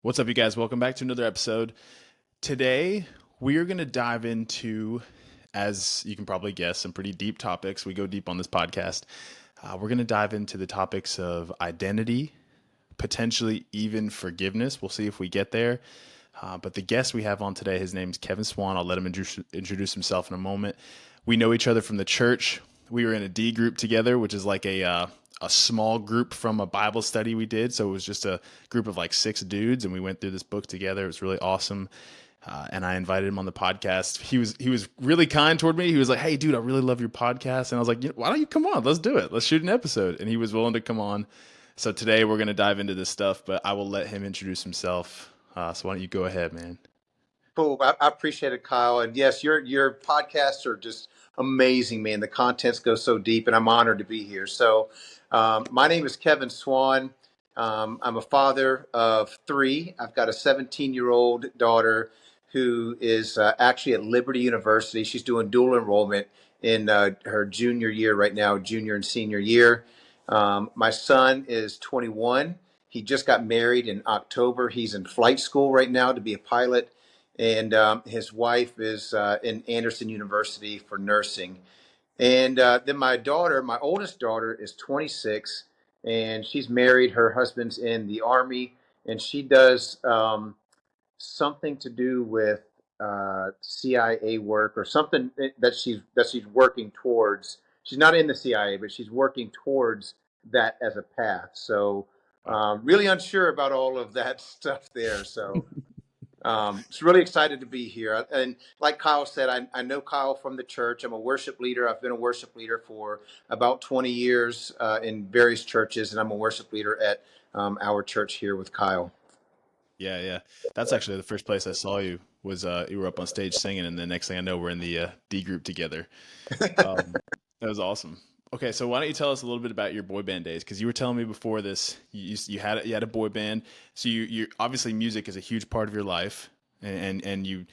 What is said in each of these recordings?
What's up, you guys? Welcome back to another episode. Today, we are going to dive into, as you can probably guess, some pretty deep topics. We go deep on this podcast. We're going to dive into the topics of identity, potentially even forgiveness. We'll see if we get there. But the guest we have on today, his name's Kevin Swan. I'll let him introduce himself in a moment. We know each other from the church. We were in a D group together, which is like a small group from a Bible study we did. So it was just a group of like 6 dudes, and we went through this book together. It was really awesome. And I invited him on the podcast. He was really kind toward me. He was like, "Hey, dude, I really love your podcast." And I was like, "Why don't you come on? Let's do it. Let's shoot an episode." And he was willing to come on. So today we're going to dive into this stuff, but I will let him introduce himself. So why don't you go ahead, man? Cool. I appreciate it, Kyle. And yes, your podcasts are just amazing, man. The contents go so deep, and I'm honored to be here. So, my name is Kevin Swan. I'm a father of 3. I've got a 17-year-old daughter who is actually at Liberty University. She's doing dual enrollment in her junior year right now, junior and senior year. My son is 21. He just got married in October. He's in flight school right now to be a pilot, and his wife is in Anderson University for nursing. And then my daughter, my oldest daughter, is 26, and she's married. Her husband's in the Army, and she does something to do with CIA work or something that she's working towards. She's not in the CIA, but she's working towards that as a path. So really unsure about all of that stuff there. So just really excited to be here. And like Kyle said, I know Kyle from the church. I'm a worship leader. I've been a worship leader for about 20 years in various churches, and I'm a worship leader at our church here with Kyle. Yeah. That's actually the first place I saw you was you were up on stage singing, and the next thing I know, we're in the D group together. Um, that was awesome. Okay, so why don't you tell us a little bit about your boy band days? Because you were telling me before this, you had a boy band. So you obviously music is a huge part of your life, and you're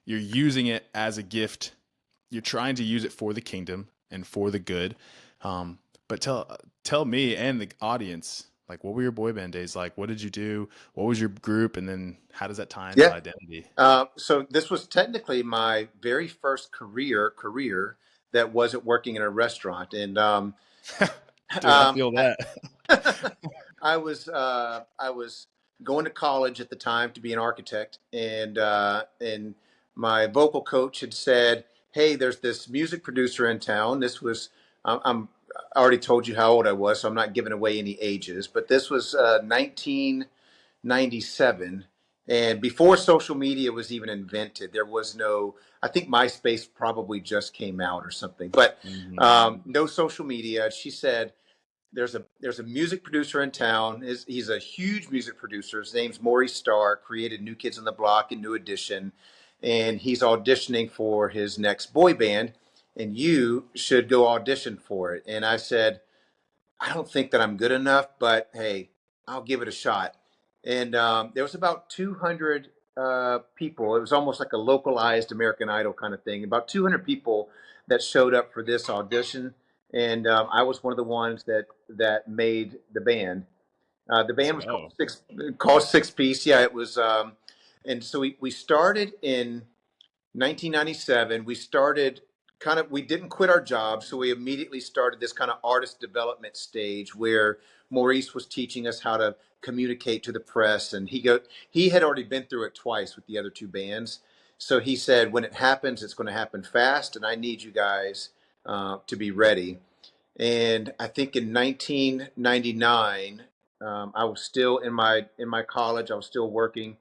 using it as a gift. You're trying to use it for the kingdom and for the good. But tell me and the audience, like, what were your boy band days like? What did you do? What was your group? And then how does that tie into Yeah. identity? So this was technically my very first career that wasn't working in a restaurant, and Dude, I um, feel that. I was going to college at the time to be an architect, and my vocal coach had said, "Hey, there's this music producer in town." This was I already told you how old I was, so I'm not giving away any ages, but this was 1997. And before social media was even invented, there was no, I think MySpace probably just came out or something, but Mhm. no social media. She said, there's a music producer in town. He's a huge music producer. His name's Maurice Starr. Created New Kids on the Block and New Edition, and he's auditioning for his next boy band. And you should go audition for it. And I said, I don't think that I'm good enough, but hey, I'll give it a shot. And there was about 200 people. It was almost like a localized American Idol kind of thing. About 200 people that showed up for this audition, and I was one of the ones that made the band. The Let's band was go. called Six Piece. Yeah, it was. And so we started in 1997. We started we didn't quit our jobs, so we immediately started this kind of artist development stage where Maurice was teaching us how to communicate to the press, and he had already been through it twice with the other 2 bands. So he said, when it happens, it's going to happen fast, and I need you guys to be ready. And I think in 1999, I was still in my college. I was still working,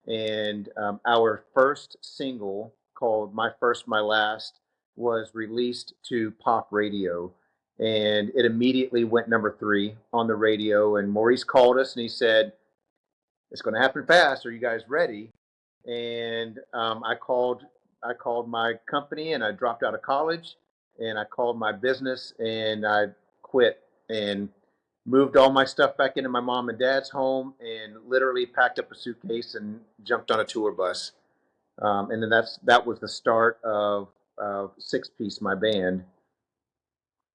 and our first single called "My First, My Last" was released to pop radio, and it immediately went number 3 on the radio. And Maurice called us, and he said, "It's going to happen fast. Are you guys ready?" And I called my company, and I dropped out of college, and I called my business, and I quit and moved all my stuff back into my mom and dad's home, and literally packed up a suitcase and jumped on a tour bus. And then that was the start of Six Piece, my band.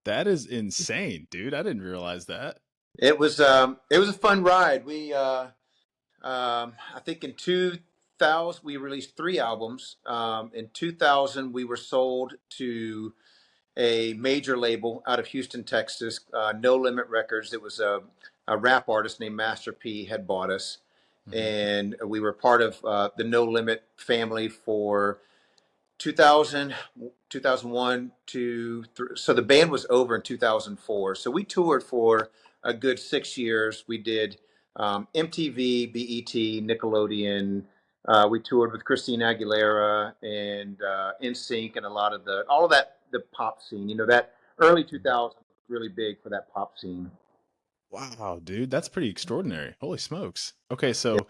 That is insane, dude. I didn't realize that. It was a fun ride. I think in 2000 we released 3 albums. In 2000 we were sold to a major label out of Houston, Texas, No Limit Records. It was a rap artist named Master P had bought us, Hmm. and we were part of the No Limit family for 2000, 2001, 2, 3. So the band was over in 2004. So we toured for a good 6 years. We did MTV, BET, Nickelodeon. We toured with Christina Aguilera and NSYNC and a lot of all of that, the pop scene. That early 2000s was really big for that pop scene. Wow, dude, that's pretty extraordinary. Holy smokes. Okay, so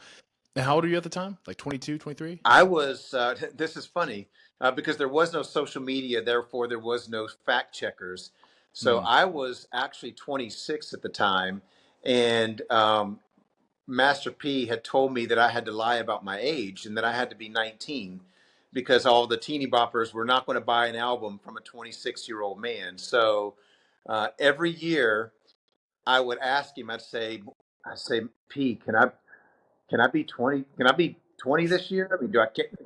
how old are you at the time? Like 22, 23? I was, this is funny because there was no social media, therefore, there was no fact checkers. So Mm. I was actually 26 at the time. And Master P had told me that I had to lie about my age and that I had to be 19 because all the teeny boppers were not going to buy an album from a 26-year-old man. So every year I would ask him, I'd say, P, can I be 20? Can I be 20 this year? I mean,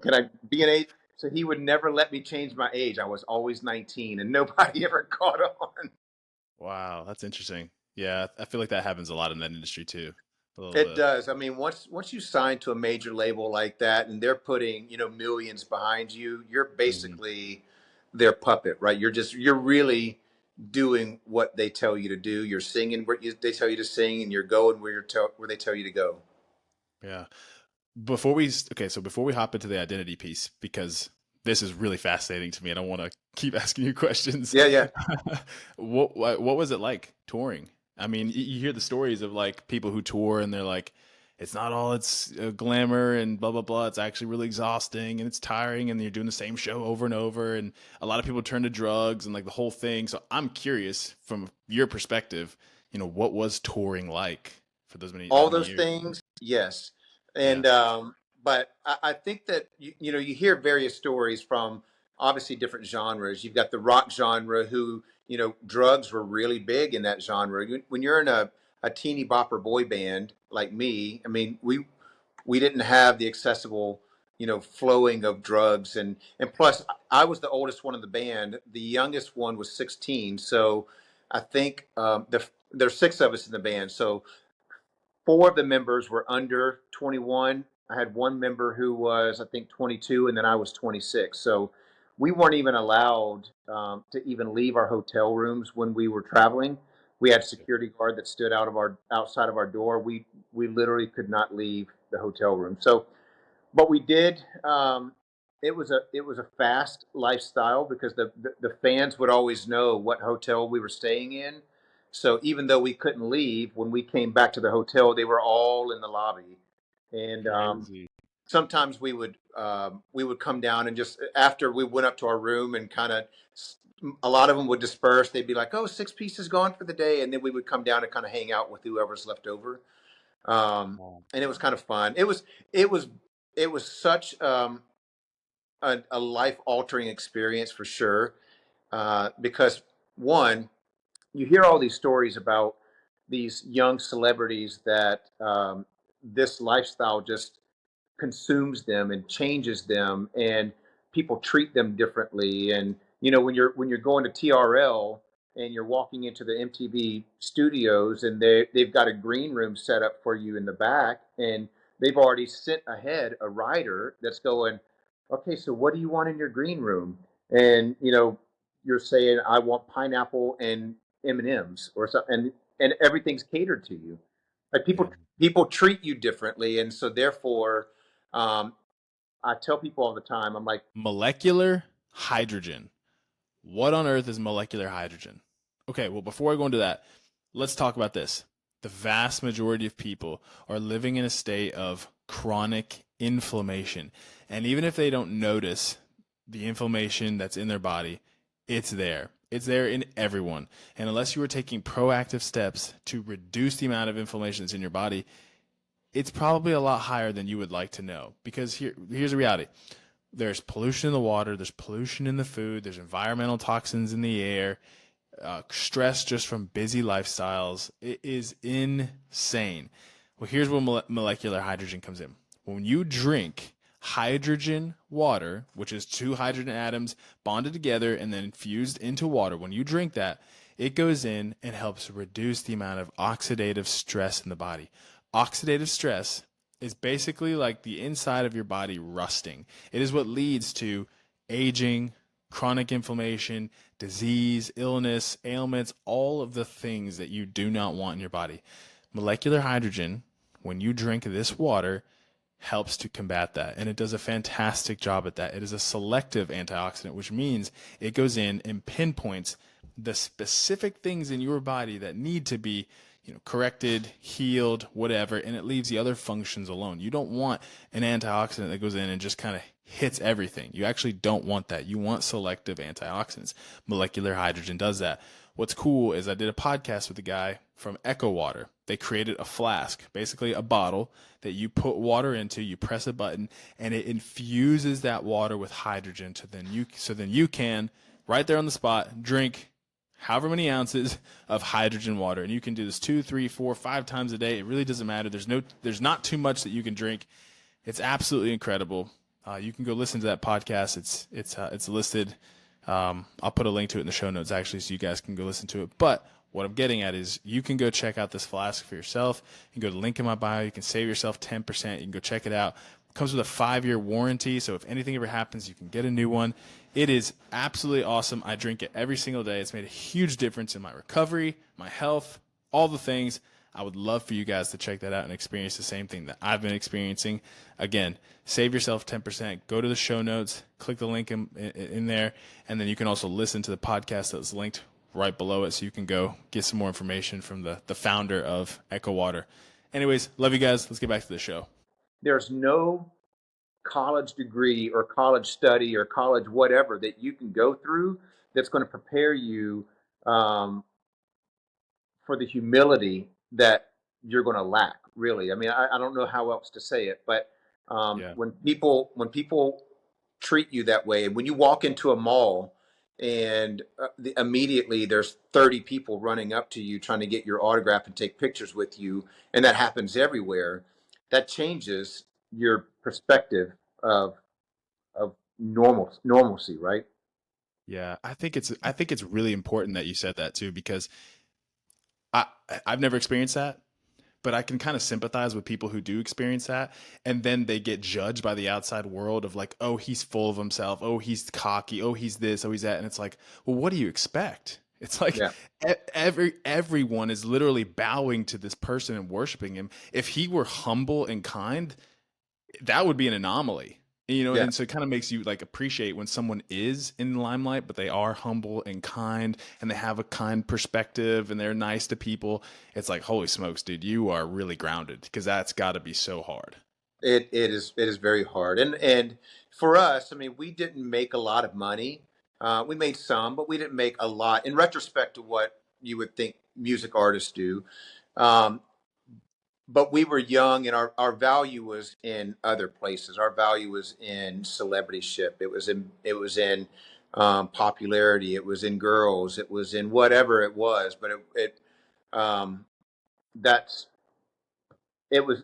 can I be an age? So he would never let me change my age. I was always 19 and nobody ever caught on. Wow, that's interesting. Yeah, I feel like that happens a lot in that industry too. A little It bit. does. I mean, once you sign to a major label like that and they're putting, millions behind you, you're Hmm. basically their puppet, right? You're really doing what they tell you to do. You're singing they tell you to sing and you're going where they tell you to go. Yeah. Before we hop into the identity piece, because this is really fascinating to me, and I want to keep asking you questions. Yeah, yeah. What was it like touring? I mean, you hear the stories of like people who tour, and they're like, it's not all it's glamour and blah blah blah. It's actually really exhausting and it's tiring, and you're doing the same show over and over. And a lot of people turn to drugs and like the whole thing. So I'm curious from your perspective, what was touring like for those that All many those years? things, yes. Yeah. And but I think that you hear various stories from obviously different genres. You've got the rock genre, who drugs were really big in that genre. When you're in a teeny bopper boy band like me, I mean, we didn't have the accessible flowing of drugs, and plus I was the oldest one in the band. The youngest one was 16. So I think there's six of us in the band. So four of the members were under 21. I had one member who was, I think, 22, and then I was 26. So we weren't even allowed to even leave our hotel rooms when we were traveling. We had a security guard that stood outside of our door. We literally could not leave the hotel room. So but we did. It was a fast lifestyle because the fans would always know what hotel we were staying in. So even though we couldn't leave, when we came back to the hotel, they were all in the lobby. And Crazy. sometimes we would come down and just after we went up to our room and kind of a lot of them would disperse. They'd be like, "Oh, six pieces gone for the day," and then we would come down and kind of hang out with whoever's left over. Wow. And it was kind of fun. It was it was such a life altering experience for sure. Because one, you hear all these stories about these young celebrities that this lifestyle just consumes them and changes them, and people treat them differently. And when you're going to TRL and you're walking into the MTV studios, and they've got a green room set up for you in the back, and they've already sent ahead a writer that's going, okay, so what do you want in your green room? And you're saying, I want pineapple and M&Ms or something, and everything's catered to you. Like Yeah. people treat you differently, and so therefore, um, I tell people all the time, I'm like, Molecular hydrogen. What on earth is molecular hydrogen? Okay, well, before I go into that, let's talk about this. The vast majority of people are living in a state of chronic inflammation. And even if they don't notice the inflammation that's in their body, it's there. It's there in everyone. And unless you are taking proactive steps to reduce the amount of inflammation that's in your body, it's probably a lot higher than you would like to know. Because here's the reality: there's pollution in the water, there's pollution in the food, there's environmental toxins in the air, stress just from busy lifestyles. It is insane. Well, here's where molecular hydrogen comes in. When you drink hydrogen water, which is two hydrogen atoms bonded together and then fused into water, when you drink that, it goes in and helps reduce the amount of oxidative stress in the body. Oxidative stress is basically like the inside of your body rusting. It is what leads to aging, chronic inflammation, disease, illness, ailments, all of the things that you do not want in your body. Molecular hydrogen, when you drink this water, helps to combat that. And it does a fantastic job at that. It is a selective antioxidant, which means it goes in and pinpoints the specific things in your body that need to be corrected, healed, whatever, and it leaves the other functions alone. You don't want an antioxidant that goes in and just kind of hits everything. You actually don't want that. You want selective antioxidants. Molecular hydrogen does that. What's cool is I did a podcast with a guy from Echo Water. They created a flask, basically a bottle that you put water into, you press a button, and it infuses that water with hydrogen so then you can, right there on the spot, drink however many ounces of hydrogen water. And you can do this 2, 3, 4, 5 times a day. It really doesn't matter. There's not too much that you can drink. It's absolutely incredible. You can go listen to that podcast. It's listed. I'll put a link to it in the show notes actually, so you guys can go listen to it. But what I'm getting at is you can go check out this flask for yourself. You can go to the link in my bio. You can save yourself 10%. You can go check it out. It comes with a 5-year warranty, so if anything ever happens, you can get a new one. It is absolutely awesome. I drink it every single day. It's made a huge difference in my recovery, my health, all the things. I would love for you guys to check that out and experience the same thing that I've been experiencing. Again, save yourself 10%. Go to the show notes, click the link in there, and then you can also listen to the podcast that's linked right below it, so you can go get some more information from the founder of Echo Water. Anyways, love you guys. Let's get back to the show. There's no college degree or college study or college whatever that you can go through that's going to prepare you um, for the humility that you're going to lack. Really, I mean, I don't know how else to say it, but Yeah. when people treat you that way, and when you walk into a mall and immediately there's 30 people running up to you trying to get your autograph and take pictures with you, and that happens everywhere, that changes your perspective of normalcy, right? Yeah, I think it's really important that you said that too, because I I've never experienced that, but I can kind of sympathize with people who do experience that, and then they get judged by the outside world of like, oh, he's full of himself, oh, he's cocky, oh, he's this, oh, he's that, and it's like, well, what do you expect? It's like Yeah. everyone is literally bowing to this person and worshiping him. If he were humble and kind, that would be an anomaly. Yeah. And so it kind of makes you like appreciate when someone is in the limelight, but they are humble and kind and they have a kind perspective and they're nice to people. It's like, holy smokes, dude, you are really grounded, because that's got to be so hard. It is very hard, and for us, I mean, we didn't make a lot of money. We made some, but we didn't make a lot. In retrospect to what you would think music artists do, um, but we were young, and our value was in other places. Our value was in celebrityship. It was in popularity. It was in girls. It was in whatever it was. But um, that's it was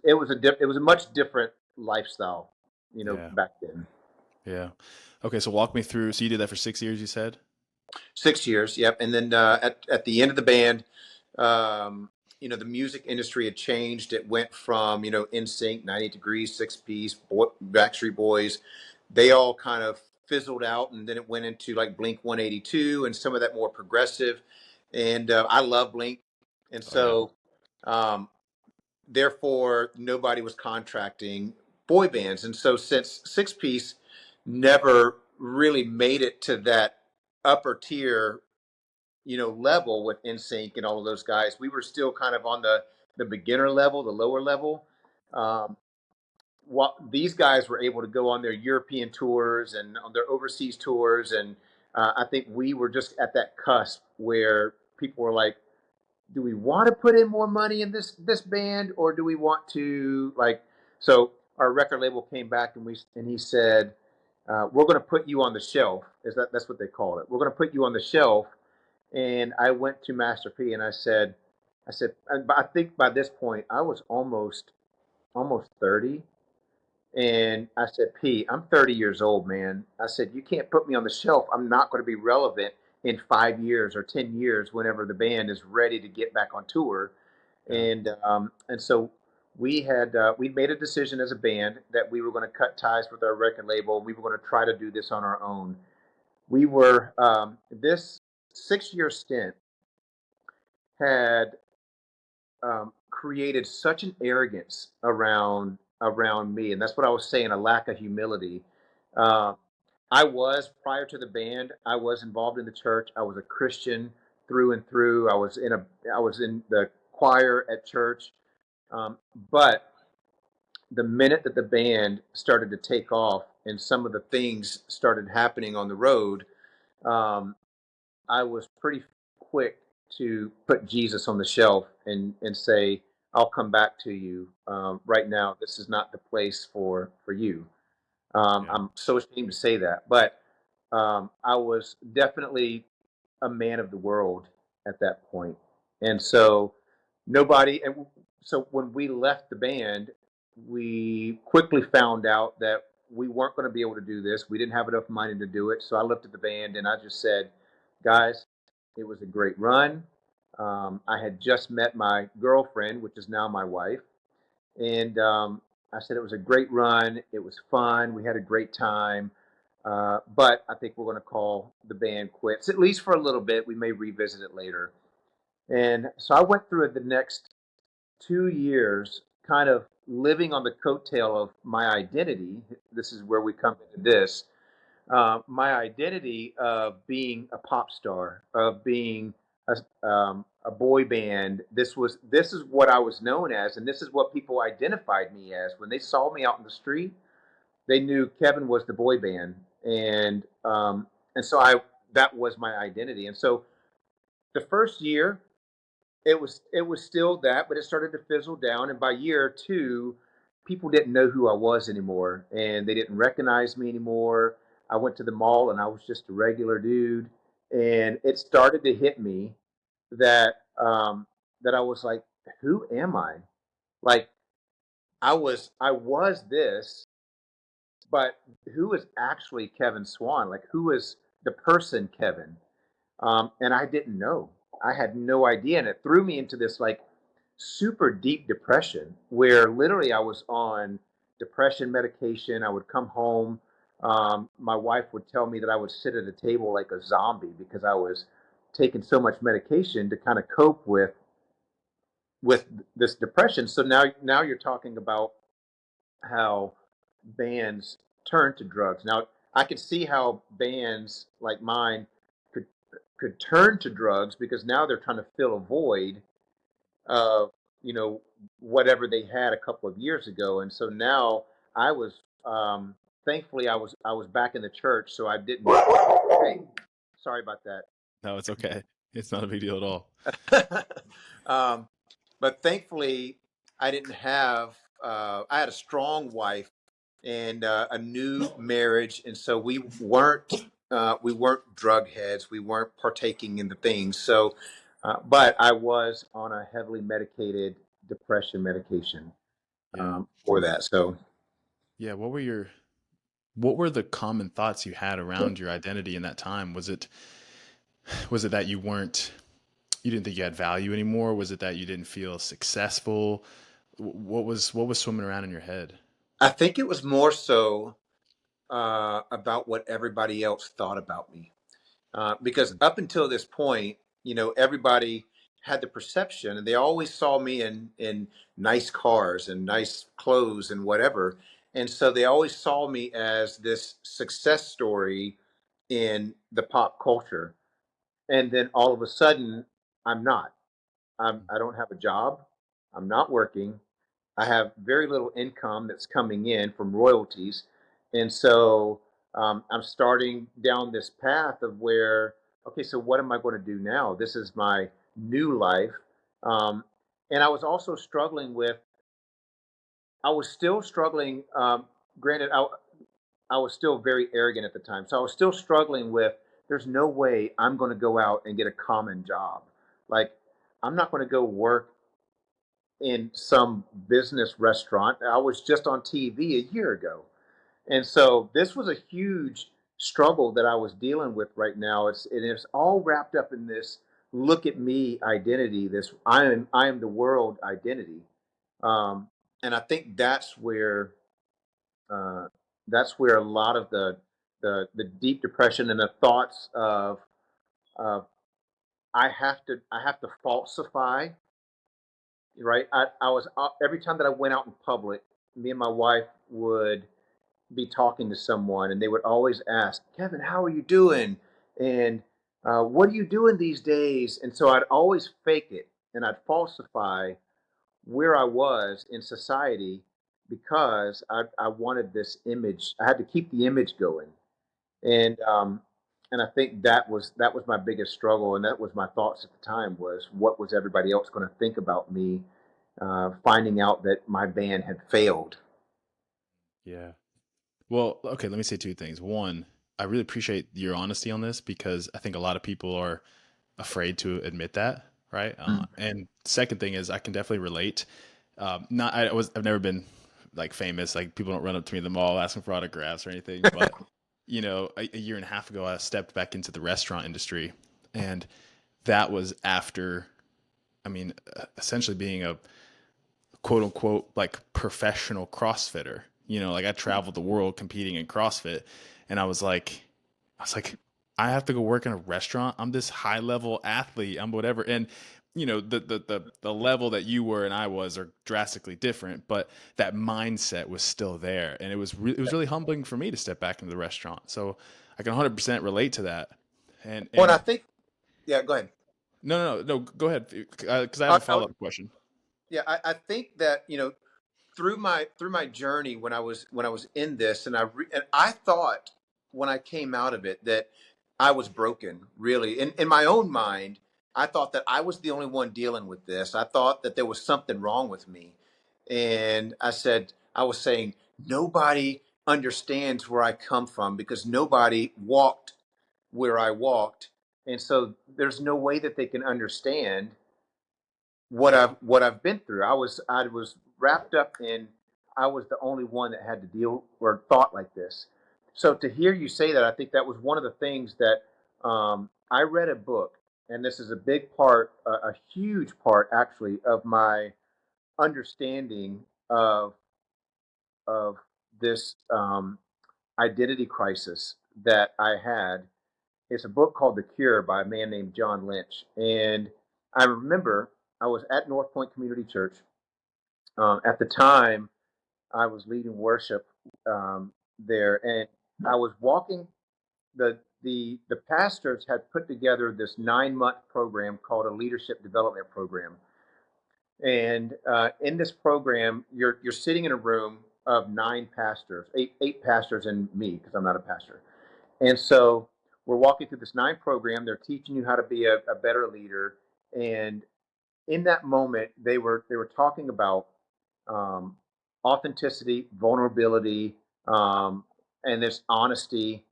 a much different lifestyle, Yeah. back then. Yeah. Okay. So walk me through. So you did that for 6 years, you said? 6 years, yep. And then at the end of the band, um, the music industry had changed. It went from NSYNC, 98 Degrees, Six Piece, Backstreet Boys. They all kind of fizzled out, and then it went into like Blink 182 and some of that more progressive. And I love Blink, and Oh, yeah. so um, therefore nobody was contracting boy bands. And so since Six Piece never really made it to that upper tier level with NSYNC and all of those guys, we were still kind of on the beginner level, the lower level. um, what these guys were able to go on their European tours and on their overseas tours, and I think we were just at that cusp where people were like, do we want to put in more money in this band, or do we want to, like, so our record label came back, and he said, we're going to put you on the shelf. That's what they called it? We're going to put you on the shelf. And I went to Master P and I said, I said, and I think by this point I was almost 30. And I said, Pete, I'm 30 years old, man. I said, you can't put me on the shelf. I'm not going to be relevant in 5 years or 10 years whenever the band is ready to get back on tour. Yeah. And so we made a decision as a band that we were going to cut ties with our record label. We were going to try to do this on our own. We were this 6 year stint had created such an arrogance around me, and that's what I was saying, a lack of humility. Uh, I was prior to the band. I was involved in the church. I was a Christian through and through. I was in the choir at church. But the minute that the band started to take off and some of the things started happening on the road, um, I was pretty quick to put Jesus on the shelf and say, "I'll come back to you. Right now, this is not the place for you." Yeah. I'm so ashamed to say that, but I was definitely a man of the world at that point. And so nobody, and so when we left the band, we quickly found out that we weren't going to be able to do this. We didn't have enough money to do it. So I looked at the band and I just said, guys, it was a great run. I had just met my girlfriend, which is now my wife. And I said it was a great run. It was fun. We had a great time. But I think we're going to call the band quits, at least for a little bit. We may revisit it later. And so I went through the next 2 years kind of living on the coattail of my identity. This is where we come into this. My identity of being a pop star, of being a boy band. This is what I was known as, and this is what people identified me as when they saw me out in the street. They knew Kevin was the boy band, and so I that was my identity. And so the first year, it was still that, but it started to fizzle down. And by year two, people didn't know who I was anymore, and they didn't recognize me anymore. I went to the mall, and I was just a regular dude, and it started to hit me that that I was like, who am I? Like I was this, but who is actually Kevin Swan? Like who is the person Kevin? And I didn't know. I had no idea, and it threw me into this like super deep depression where literally I was on depression medication. I would come home. My wife would tell me that I would sit at a table like a zombie because I was taking so much medication to kind of cope with this depression. So now you're talking about how bands turn to drugs. Now I could see how bands like mine could could turn to drugs because now they're trying to fill a void of whatever they had a couple of years ago. And so now I was thankfully I was back in the church, so I didn't. Hey, sorry about No, it's okay. It's not a big deal at all. that. But thankfully I didn't have. I had a strong wife and a new marriage, and so we weren't drug heads. We weren't partaking in the things. So, but I was on a heavily medicated depression medication Yeah. for that. So Yeah. What were the common thoughts you had around your identity in that time? Was it that you didn't think you had value anymore? Was it that you didn't feel successful? What was swimming around in your head? I think it was more so about what everybody else thought about me. Because up until this point, everybody had the perception, and they always saw me in nice cars and nice clothes and whatever, and so they always saw me as this success story in the pop culture. And then all of a sudden, I'm not. I don't have a job. I'm not working. I have very little income that's coming in from royalties. And so I'm starting down this path of where, okay, so what am I going to do now? This is my new life. Um, and I was also struggling with, I was still struggling. Granted, I was still very arrogant at the time. So I was still struggling with, there's no way I'm going to go out and get a common job. Like, I'm not going to go work in some business restaurant. I was just on TV a year ago. And so this was a huge struggle that I was dealing with right now. It's all wrapped up in this look at me identity, this I am the world identity. Um, and I think uh, that's where a lot of the deep depression and the thoughts of I have to falsify, right? I was every time that I went out in public, me and my wife would be talking to someone, and they would always ask, "Kevin, how are you doing?" And what are you doing these days? And so I'd always fake it, and I'd falsify where I was in society because I wanted this image. I had to keep the image going, and and I think that was my biggest struggle, and that was my thoughts at the time was what was everybody else going to think about me, finding out that my band had failed. Yeah. Well, okay, let me say two things. One, I really appreciate your honesty on this because I think a lot of people are afraid to admit that, right? And second thing is I can definitely relate. Not I've never been like famous, like people don't run up to me in the mall asking for autographs or anything, but a year and a half ago I stepped back into the restaurant industry, and that was after, I mean, essentially being a quote unquote like professional CrossFitter. Like I traveled the world competing in CrossFit, and I was like, I have to go work in a restaurant. I'm this high level athlete. I'm whatever. And the level that you were and I was are drastically different, but that mindset was still there, and it was really humbling for me to step back into the restaurant. So I can 100% relate to that. And Well, and I and think, yeah, go ahead. no, go ahead, because I have I, a I, follow up question. yeah, I think that through my journey when I was in this, and I thought when I came out of it that I was broken. Really, in my own mind, I thought that I was the only one dealing with this. I thought that there was something wrong with me, and I was saying nobody understands where I come from because nobody walked where I walked, and so there's no way that they can understand what I've been through. I was wrapped up in I was the only one that had to deal or thought like this. So to hear you say that, I think that was one of the things that I read a book, and this is a big part, a huge part actually, of my understanding of this identity crisis that I had. It's a book called The Cure by a man named John Lynch, and I remember I was at North Point Community Church. At the time, I was leading worship there, and I was walking. The pastors had put together this 9 month program called a leadership development program, and in this program, you're sitting in a room of nine pastors, eight pastors, and me because I'm not a pastor, and so we're walking through this program. They're teaching you how to be a better leader, and in that moment, they were talking about um, authenticity, vulnerability, um, and this honesty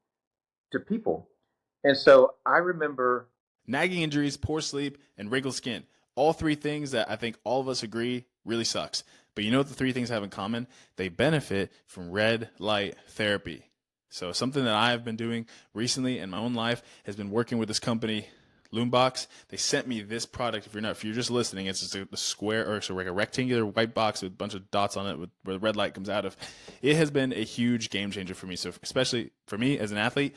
to people. And so I remember, Nagging injuries, poor sleep, and wrinkled skin. All three things that I think all of us agree really sucks. But you know what the three things have in common? They benefit from red light therapy. So something that I have been doing recently in my own life has been working with this company, Loombox. They sent me this product. If you're just listening, it's just a square or so like a rectangular white box with a bunch of dots on it where the red light comes out of. It has been a huge game changer for me. So especially for me as an athlete,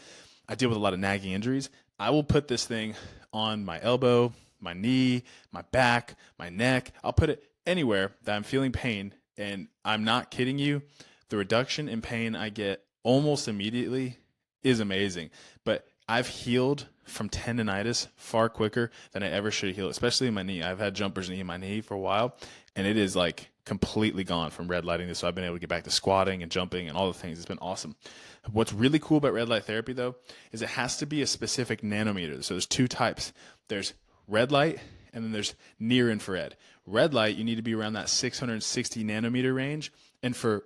I deal with a lot of nagging injuries. I will put this thing on my elbow, my knee, my back, my neck. I'll put it anywhere that I'm feeling pain. And I'm not kidding you. The reduction in pain I get almost immediately is amazing. But I've healed from tendonitis far quicker than I ever should heal, especially in my knee. I've had jumpers in my knee for a while, and it is like completely gone from red lighting this. So I've been able to get back to squatting and jumping and all the things. It's been awesome. What's really cool about red light therapy, though, is it has to be a specific nanometer. So there's two types. There's red light, and then there's near infrared. Red light, you need to be around that 660 nanometer range, and for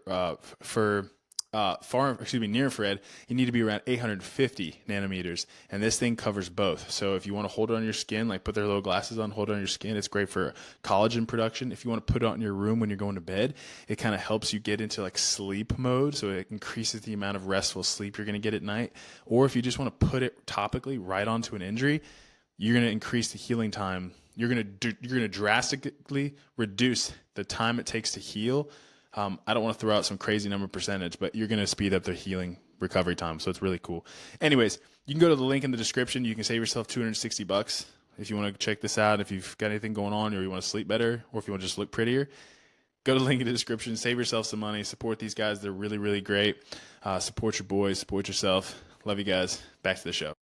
near infrared, you need to be around 850 nanometers, and this thing covers both. So if you want to hold it on your skin, like put their little glasses on, hold it on your skin, it's great for collagen production. If you want to put it on your room when you're going to bed, it kind of helps you get into like sleep mode, so it increases the amount of restful sleep you're going to get at night. Or if you just want to put it topically right onto an injury, you're going to increase the healing time. You're going to drastically reduce the time it takes to heal. I don't want to throw out some crazy number percentage, but you're going to speed up their healing recovery time. So it's really cool. Anyways, you can go to the link in the description. You can save yourself $260 if you want to check this out. If you've got anything going on, or you want to sleep better, or if you want to just look prettier, go to the link in the description. Save yourself some money. Support these guys. They're really, really great. Support your boys. Support yourself. Love you guys. Back to the show.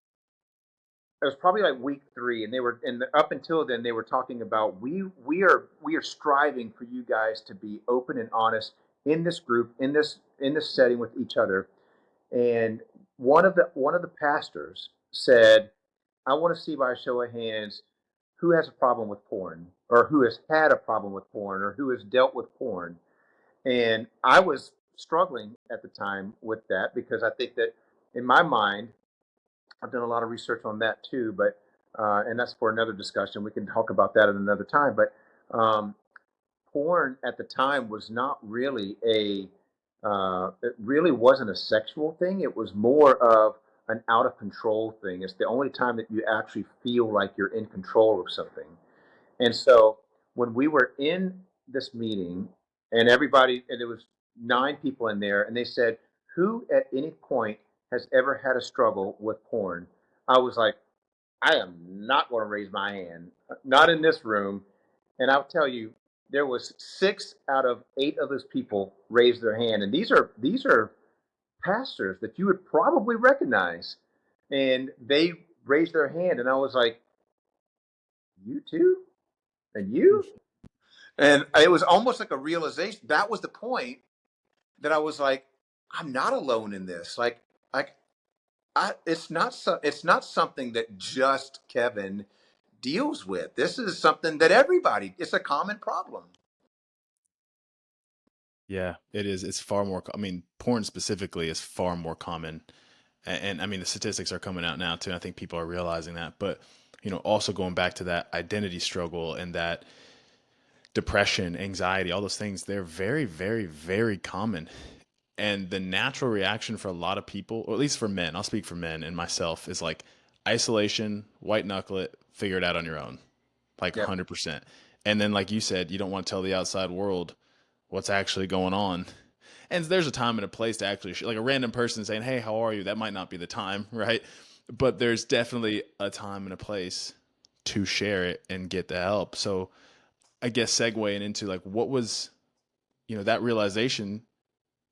It was probably like week 3, and they were, and up until then they were talking about we are striving for you guys to be open and honest in this group, in this setting with each other. And one of the pastors said, I want to see by a show of hands who has a problem with porn, or who has had a problem with porn, or who has dealt with porn. And I was struggling at the time with that, because I think that, in my mind, I've done a lot of research on that too, but and that's for another discussion. We can talk about that at another time. But porn at the time was not really it really wasn't a sexual thing. It was more of an out of control thing. It's the only time that you actually feel like you're in control of something. And so when we were in this meeting, and everybody, and there was 9 people in there, and they said, who at any point has ever had a struggle with porn? I was like, I am not going to raise my hand, not in this room. And I'll tell you, there was 6 out of 8 of those people raised their hand, and these are pastors that you would probably recognize, and they raised their hand, and I was like, you too, and you, and it was almost like a realization. That was the point that I was like, I'm not alone in this. Like it's not something that just Kevin deals with. This is something that everybody. It's a common problem. Yeah, it is. It's far more. I mean, porn specifically is far more common, and I mean the statistics are coming out now too. And I think people are realizing that. But also going back to that identity struggle and that depression, anxiety, all those things, they're very, very, very common. And the natural reaction for a lot of people, or at least for men, I'll speak for men and myself, is like isolation, white knuckle it, figure it out on your own, like Yep. 100%. And then, like you said, you don't want to tell the outside world what's actually going on. And there's a time and a place to actually, like a random person saying, hey, how are you? That might not be the time, right? But there's definitely a time and a place to share it and get the help. So I guess segueing into like what was, that realization,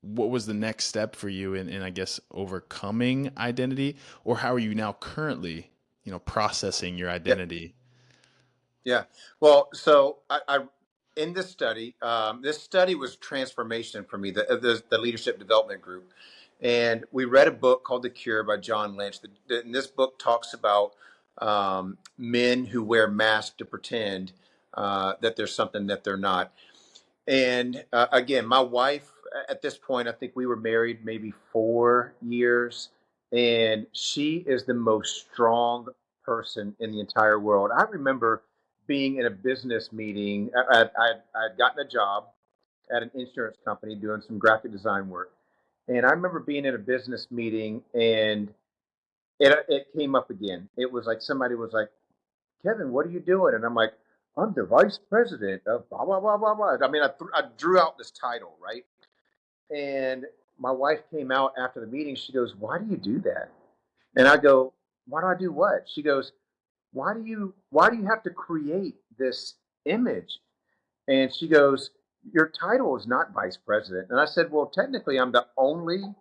what was the next step for you in I guess overcoming identity, or how are you now currently, processing your Yep. identity? Yeah. Well, so I in this study was transformation for me, the leadership development group. And we read a book called The Cure by John Lynch. And this book talks about men who wear masks to pretend that there's something that they're not. And again, my wife, at this point, I think we were married maybe 4 years, and she is the most strong person in the entire world. I remember being in a business meeting. I'd gotten a job at an insurance company doing some graphic design work. And I remember being in a business meeting, and it came up again. It was like somebody was like, Kevin, what are you doing? And I'm like, I'm the vice president of blah, blah, blah, blah, blah. I mean, I drew out this title, right? And my wife came out after the meeting. She goes, why do you do that? And I go, why do I do what? She goes, why do you have to create this image? And she goes, your title is not vice president. And I said, well, technically, I'm the only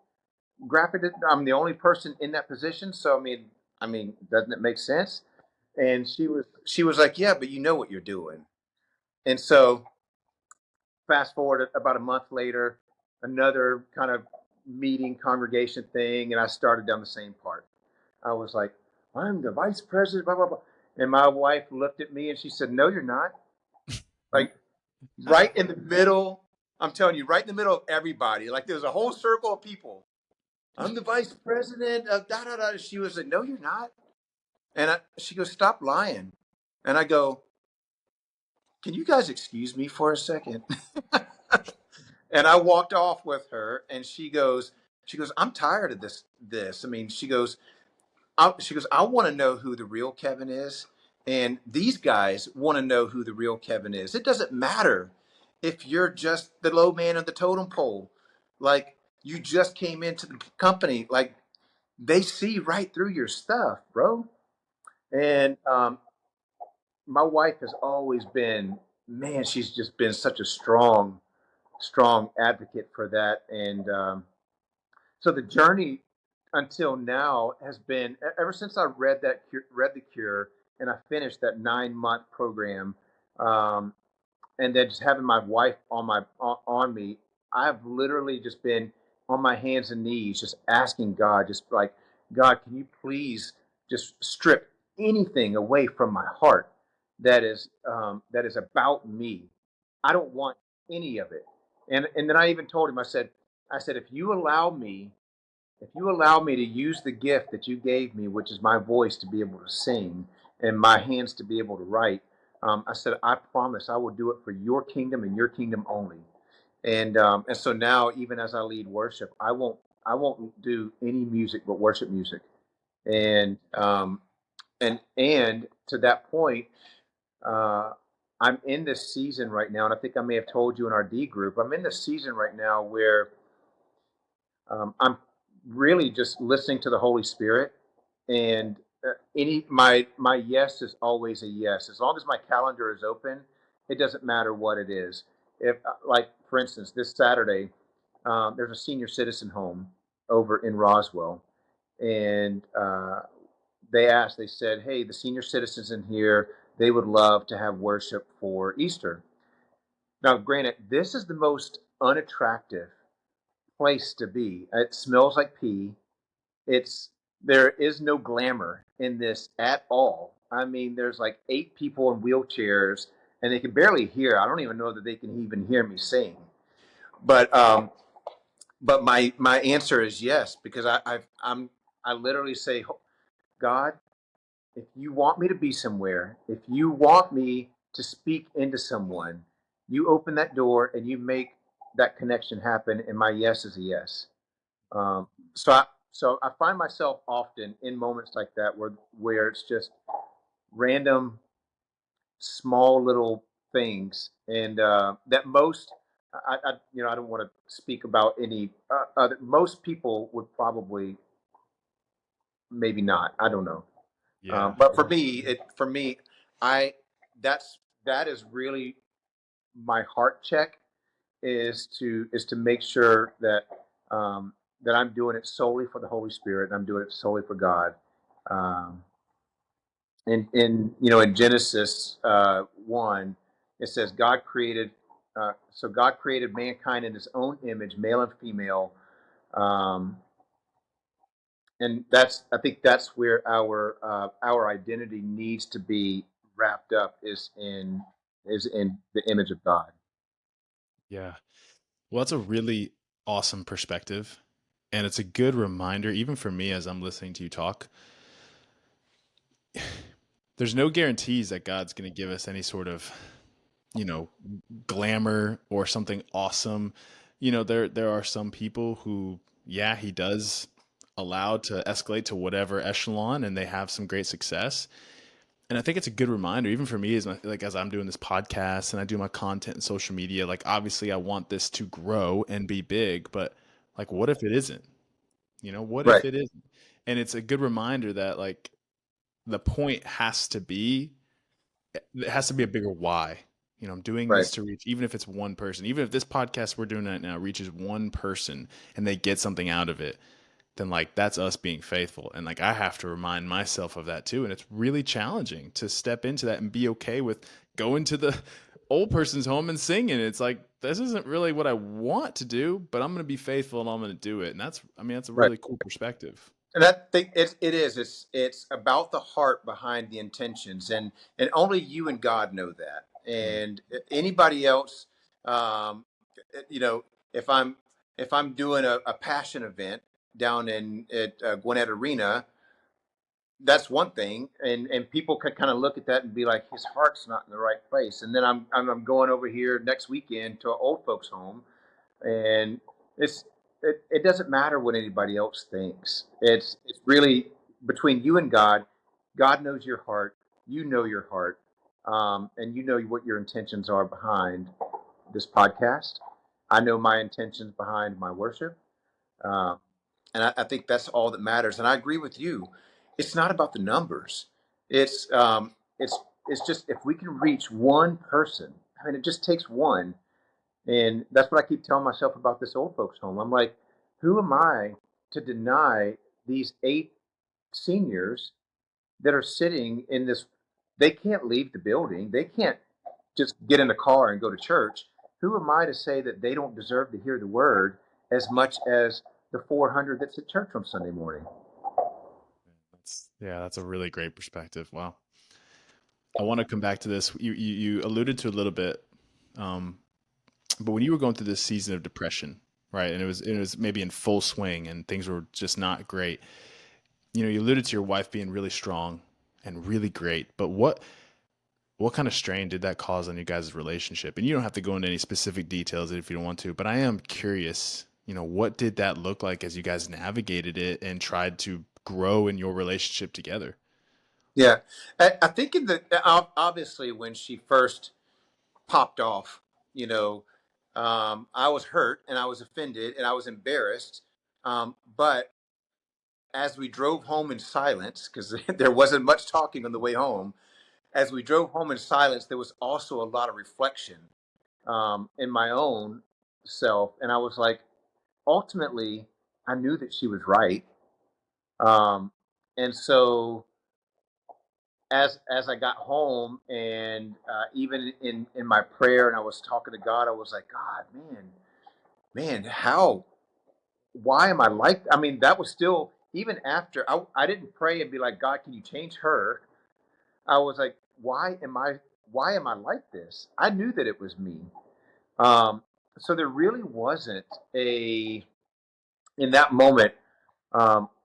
person in that position. So I mean, doesn't it make sense? And she was like, yeah, but you know what you're doing. And so fast forward about a month later, another kind of meeting congregation thing, and I started down the same part. I was like, I'm the vice president, blah blah blah. And my wife looked at me and she said, no, you're not. Like, right in the middle. I'm telling you, right in the middle of everybody. Like there's a whole circle of people. I'm the vice president of da da da. She was like, no, you're not. She goes, stop lying. And I go, can you guys excuse me for a second? And I walked off with her, and she goes, I'm tired of this. I mean, she goes, I want to know who the real Kevin is, and these guys want to know who the real Kevin is. It doesn't matter if you're just the low man on the totem pole, like you just came into the company, like they see right through your stuff, bro. And my wife has always been, man, she's just been such a strong advocate for that. And so the journey until now has been ever since I read the Cure, and I finished that 9 month program. Um, and then just having my wife on me, I've literally just been on my hands and knees, just asking God, just like, God, can you please just strip anything away from my heart that is about me? I don't want any of it. And then I even told him, I said, if you allow me to use the gift that you gave me, which is my voice to be able to sing and my hands to be able to write, I said, I promise I will do it for your kingdom and your kingdom only. And so now, even as I lead worship, I won't do any music but worship music. And to that point, uh, I'm in this season right now, and I think I may have told you in our D group, I'm in this season right now where I'm really just listening to the Holy Spirit, and any my yes is always a yes. As long as my calendar is open, it doesn't matter what it is. If like for instance, this Saturday, there's a senior citizen home over in Roswell, and they said, "Hey, the senior citizens in here, they would love to have worship for Easter." Now, granted, this is the most unattractive place to be. It smells like pee. It's There is no glamour in this at all. I mean, there's like 8 people in wheelchairs, and they can barely hear. I don't even know that they can even hear me sing. But my answer is yes, because I literally say, God, if you want me to be somewhere, if you want me to speak into someone, you open that door and you make that connection happen, and my yes is a yes. Um, so I find myself often in moments like that where it's just random, small little things, and that most I don't want to speak about any other. Most people would probably maybe not. I don't know. Yeah. But for me, I that's that is really my heart check is to make sure that I'm doing it solely for the Holy Spirit, and I'm doing it solely for God. Um, in Genesis 1, it says God created. God created mankind in His own image, male and female, um, and I think that's where our identity needs to be wrapped up is in the image of God. Yeah. Well, that's a really awesome perspective. And it's a good reminder, even for me as I'm listening to you talk. There's no guarantees that God's going to give us any sort of, you know, glamour or something awesome. There are some people who, yeah, he does allow to escalate to whatever echelon and they have some great success. And I think it's a good reminder, even for me, as I'm doing this podcast and I do my content and social media. Like, obviously, I want this to grow and be big, but like, what if it isn't? What Right, if it isn't? And it's a good reminder that like the point has to be, it has to be a bigger why. I'm doing right, this to reach, even if it's one person, even if this podcast we're doing right now reaches one person and they get something out of it, then like that's us being faithful. And like I have to remind myself of that too. And it's really challenging to step into that and be okay with going to the old person's home and singing. It's like, this isn't really what I want to do, but I'm going to be faithful and I'm going to do it. And that's a right. really cool perspective. And that thing, it is. It's about the heart behind the intentions, and only you and God know that. Mm. And anybody else, um, you know, if I'm if I'm doing a passion event down in at Gwinnett Arena, that's one thing, and people can kind of look at that and be like, his heart's not in the right place. And then I'm going over here next weekend to an old folks home, and it's it doesn't matter what anybody else thinks. It's really between you and God. God knows your heart. You know your heart, and you know what your intentions are behind this podcast. I know my intentions behind my worship, um, and I think that's all that matters. And I agree with you. It's not about the numbers. It's um, it's it's just if we can reach one person. I mean, it just takes one, and that's what I keep telling myself about this old folks home. I'm like, who am I to deny these 8 seniors that are sitting in this? They can't leave the building. They can't just get in the car and go to church. Who am I to say that they don't deserve to hear the word as much as the 400 that's at church on Sunday morning? That's a really great perspective. Wow. I want to come back to this. You alluded to a little bit, um, but when you were going through this season of depression, right, and it was maybe in full swing, and things were just not great. You alluded to your wife being really strong and really great, but what kind of strain did that cause on you guys' relationship? And you don't have to go into any specific details if you don't want to, but I am curious. What did that look like as you guys navigated it and tried to grow in your relationship together? Yeah, I think in the obviously when she first popped off, you know, I was hurt and I was offended and I was embarrassed. But as we drove home in silence, because there wasn't much talking on the way home, as we drove home in silence, there was also a lot of reflection in my own self, and I was like, ultimately, I knew that she was right, um, and so as I got home, and even in my prayer, and I was talking to God, I was like, God, man, how? Why am I like? I mean, that was still even after I didn't pray and be like, God, can you change her? I was like, why am I like this? I knew that it was me. Um, so there really wasn't a in that moment.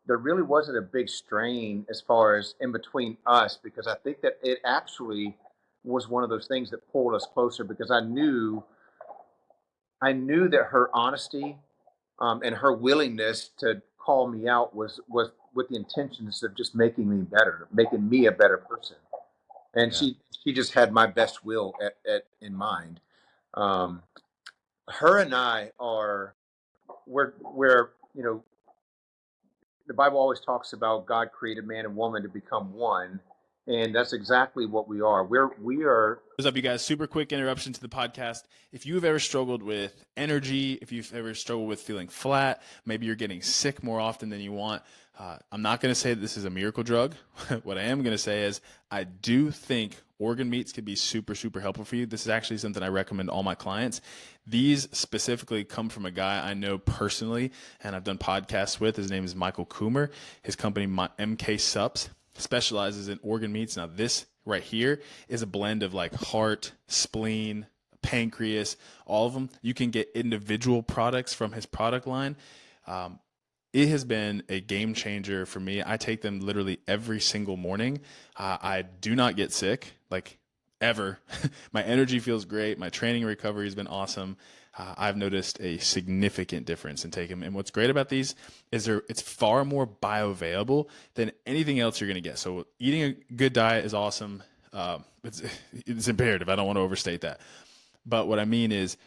There really wasn't a big strain as far as in between us, because I think that it actually was one of those things that pulled us closer, because I knew that her honesty, and her willingness to call me out was with the intentions of just making me better, making me a better person. And Yeah. she just had my best will at in mind. Um, her and I are we're the Bible always talks about God created man and woman to become one, and that's exactly what we are. We are. What's up, you guys? Super quick interruption to the podcast. If you've ever struggled with energy, if you've ever struggled with feeling flat, maybe you're getting sick more often than you want, I'm not going to say that this is a miracle drug. What I am going to say is I do think organ meats could be super, super helpful for you. This is actually something I recommend all my clients. These specifically come from a guy I know personally, and I've done podcasts with. His name is Michael Coomer. His company, MK Sups, specializes in organ meats. Now, this right here is a blend of like heart, spleen, pancreas, all of them. You can get individual products from his product line. Um, it has been a game changer for me. I take them literally every single morning. I do not get sick, like ever. My energy feels great. My training recovery has been awesome. I've noticed a significant difference in taking them. And what's great about these is it's far more bioavailable than anything else you're going to get. So eating a good diet is awesome. It's imperative. I don't want to overstate that. But what I mean is,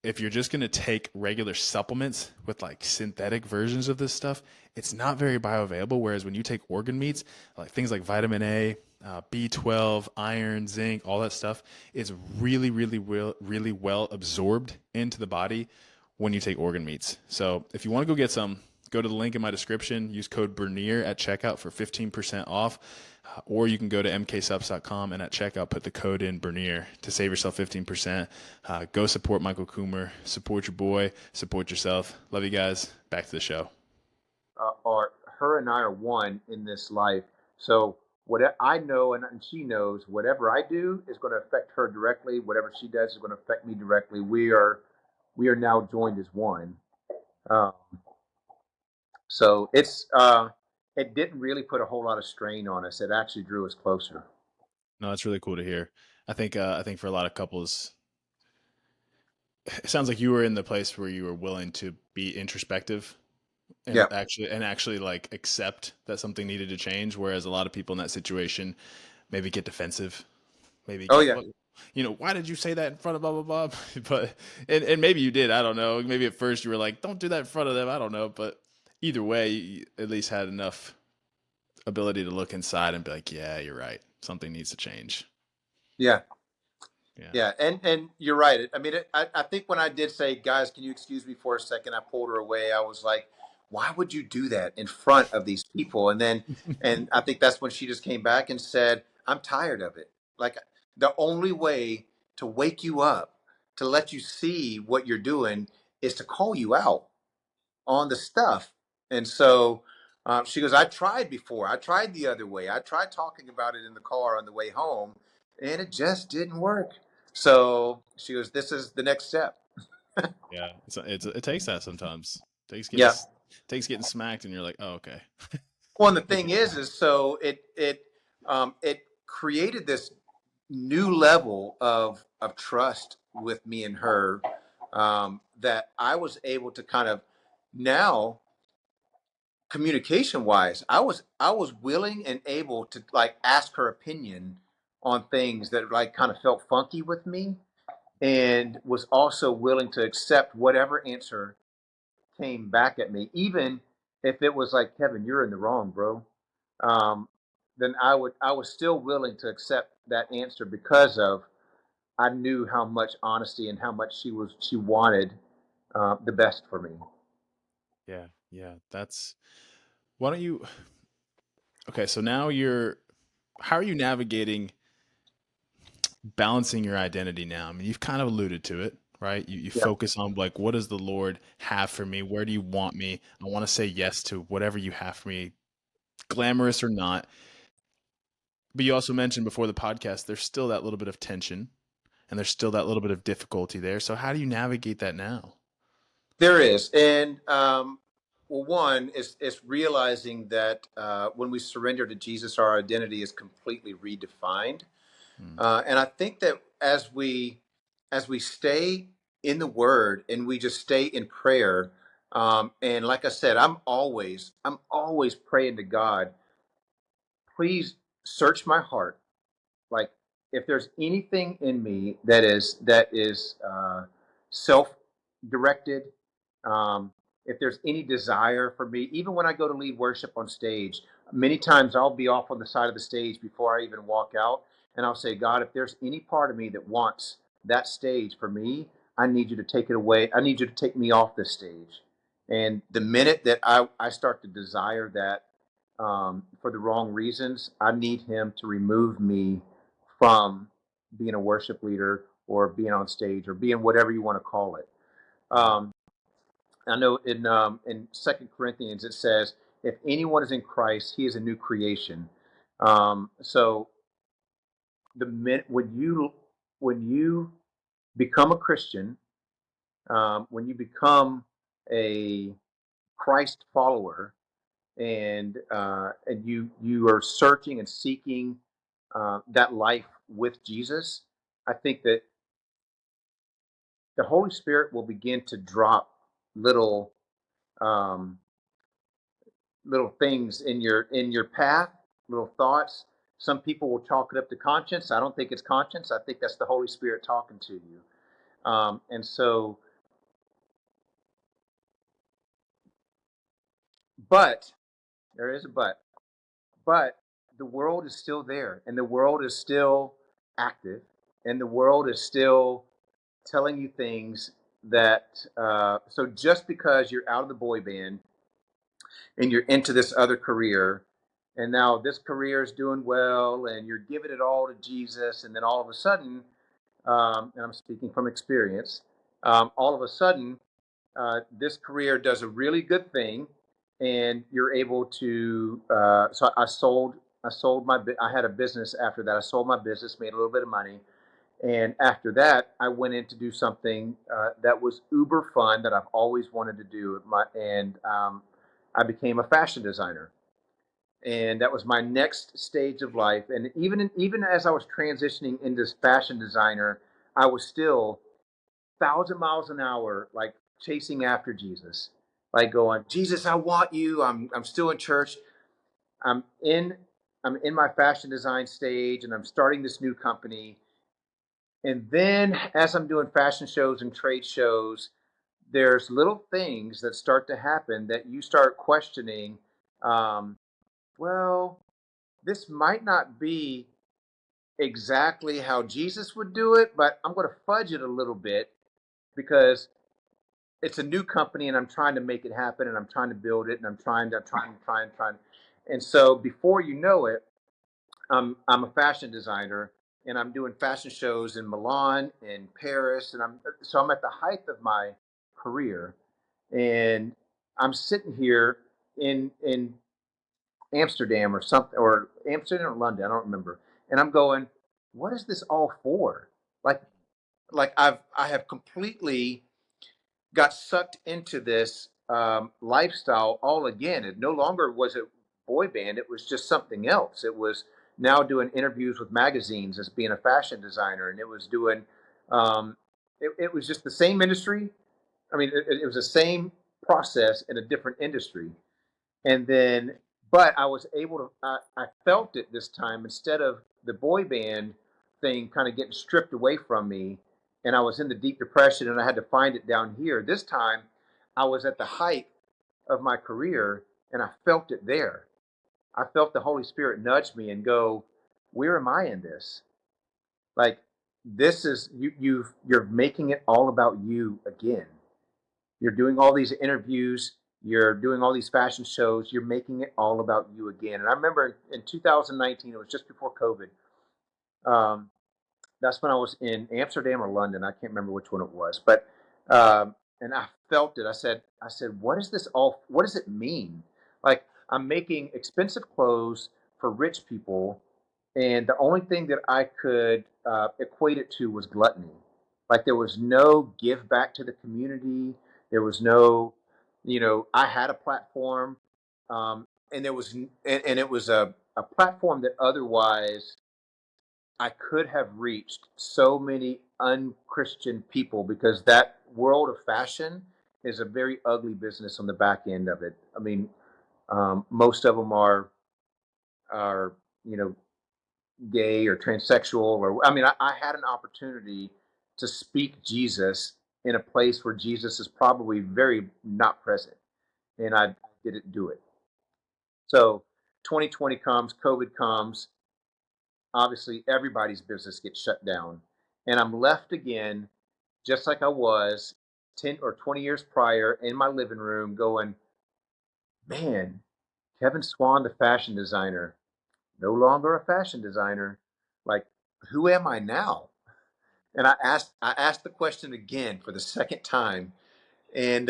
if you're just going to take regular supplements with like synthetic versions of this stuff, it's not very bioavailable. Whereas when you take organ meats, like things like vitamin A, B12, iron, zinc, all that stuff is really, really well absorbed into the body when you take organ meats. So if you want to go get some, go to the link in my description, use code Bernier at checkout for 15% off. Or you can go to mksubs.com and at checkout put the code in Bernier to save yourself 15%. Go support Michael Coomer, support your boy, support yourself. Love you guys. Back to the show. Are her and I are one in this life. So what I know, and she knows, whatever I do is going to affect her directly. Whatever she does is going to affect me directly. we are now joined as one. Um, so it didn't really put a whole lot of strain on us. It actually drew us closer. No, that's really cool to hear. I think for a lot of couples, it sounds like you were in the place where you were willing to be introspective Yeah. and actually like accept that something needed to change. Whereas a lot of people in that situation maybe get defensive, maybe Oh get yeah. what, why did you say that in front of blah blah blah? But and maybe you did. I don't know. Maybe at first you were like, don't do that in front of them. I don't know. But either way, you at least had enough ability to look inside and be like, yeah, you're right. Something needs to change. Yeah. Yeah. Yeah, and you're right. I mean, I think when I did say, guys, can you excuse me for a second? I pulled her away. I was like, why would you do that in front of these people? And I think that's when she just came back and said, I'm tired of it. Like the only way to wake you up, to let you see what you're doing, is to call you out on the stuff. And so she goes, I tried before. I tried the other way. I tried talking about it in the car on the way home, and it just didn't work. So she goes, this is the next step. Yeah. It takes that sometimes. Yeah. Takes getting smacked and you're like, oh, okay. Well, and the Maybe thing it's time. is so it created this new level of trust with me and her, that I was able to kind of now communication wise, I was willing and able to like ask her opinion on things that like kind of felt funky with me, and was also willing to accept whatever answer came back at me, even if it was like, Kevin, you're in the wrong, bro. um, then I was still willing to accept that answer because of I knew how much honesty and how much she wanted the best for me. Yeah. Yeah. That's why don't you okay, so now you're how are you navigating balancing your identity now? I mean, you've kind of alluded to it, right? You Yeah. focus on like, what does the Lord have for me? Where do you want me? I want to say yes to whatever you have for me, glamorous or not. But you also mentioned before the podcast, there's still that little bit of tension and there's still that little bit of difficulty there. So how do you navigate that now? There is, and well, one is realizing that when we surrender to Jesus, our identity is completely redefined. Mm, And I think that as we stay in the Word and we just stay in prayer, and like I said, I'm always praying to God. Please search my heart, like if there's anything in me that is self directed, if there's any desire for me, even when I go to lead worship on stage, many times I'll be off on the side of the stage before I even walk out, and I'll say, God, if there's any part of me that wants that stage for me, I need you to take it away. I need you to take me off this stage. And the minute that I start to desire that, for the wrong reasons, I need him to remove me from being a worship leader or being on stage or being whatever you want to call it. yeah. Um, I know in Second Corinthians it says, "If anyone is in Christ, he is a new creation." So the minute when you become a Christian, when you become a Christ follower, and you are searching and seeking that life with Jesus, I think that the Holy Spirit will begin to drop little um, little things in your path, little thoughts. Some people will chalk it up to conscience. I don't think it's conscience. I think that's the Holy Spirit talking to you. And so, but there is a but. But the world is still there, and the world is still active, and the world is still telling you things that. So just because you're out of the boy band and you're into this other career, and now this career is doing well and you're giving it all to Jesus, and then all of a sudden, and I'm speaking from experience, all of a sudden this career does a really good thing, and you're able to so I sold my I had a business after that. I sold my business, made a little bit of money, And after that, I went in to do something that was uber fun that I've always wanted to do. I became a fashion designer, and that was my next stage of life. And even as I was transitioning into fashion designer, I was still 1,000 miles an hour, like chasing after Jesus, like going, Jesus, I want you. I'm still in church. I'm in I'm in my fashion design stage, and I'm starting this new company. And then as I'm doing fashion shows and trade shows, there's little things that start to happen that you start questioning. Um, well, this might not be exactly how Jesus would do it, but I'm going to fudge it a little bit because it's a new company and I'm trying to make it happen and I'm trying to build it and I'm trying. And so before you know it, I'm a fashion designer and I'm doing fashion shows in Milan and Paris, and I'm at the height of my career, and I'm sitting here in Amsterdam or something, or Amsterdam or London, I don't remember, and I'm going, what is this all for? Like I have completely got sucked into this lifestyle all again. It no longer was a boy band; it was just something else. It was now doing interviews with magazines as being a fashion designer, and it was doing. Um, it was just the same industry. I mean, it was the same process in a different industry, and then but I was able to I felt it this time instead of the boy band thing kind of getting stripped away from me, and I was in the deep depression and I had to find it down here. This time I was at the height of my career and I felt it there. I felt the Holy Spirit nudge me and go, where am I in this? Like, this is you're making it all about you again. You're doing all these interviews, you're doing all these fashion shows, you're making it all about you again. And I remember in 2019, it was just before COVID. Um, that's when I was in Amsterdam or London. I can't remember which one it was, but and I felt it. I said, what is this all? What does it mean? Like, I'm making expensive clothes for rich people, and the only thing that I could equate it to was gluttony. Like, there was no give back to the community. There was no, I had a platform, and and it was a platform that otherwise I could have reached so many unchristian people, because that world of fashion is a very ugly business on the back end of it. I mean, most of them are you know gay or transsexual, or I mean, I had an opportunity to speak Jesus in a place where Jesus is probably very not present, and I didn't do it. So 2020 comes, COVID comes, obviously everybody's business gets shut down, and I'm left again just like I was 10 or 20 years prior in my living room going, man, Kevin Swan, the fashion designer, no longer a fashion designer. Like, who am I now? And I asked the question again for the second time, and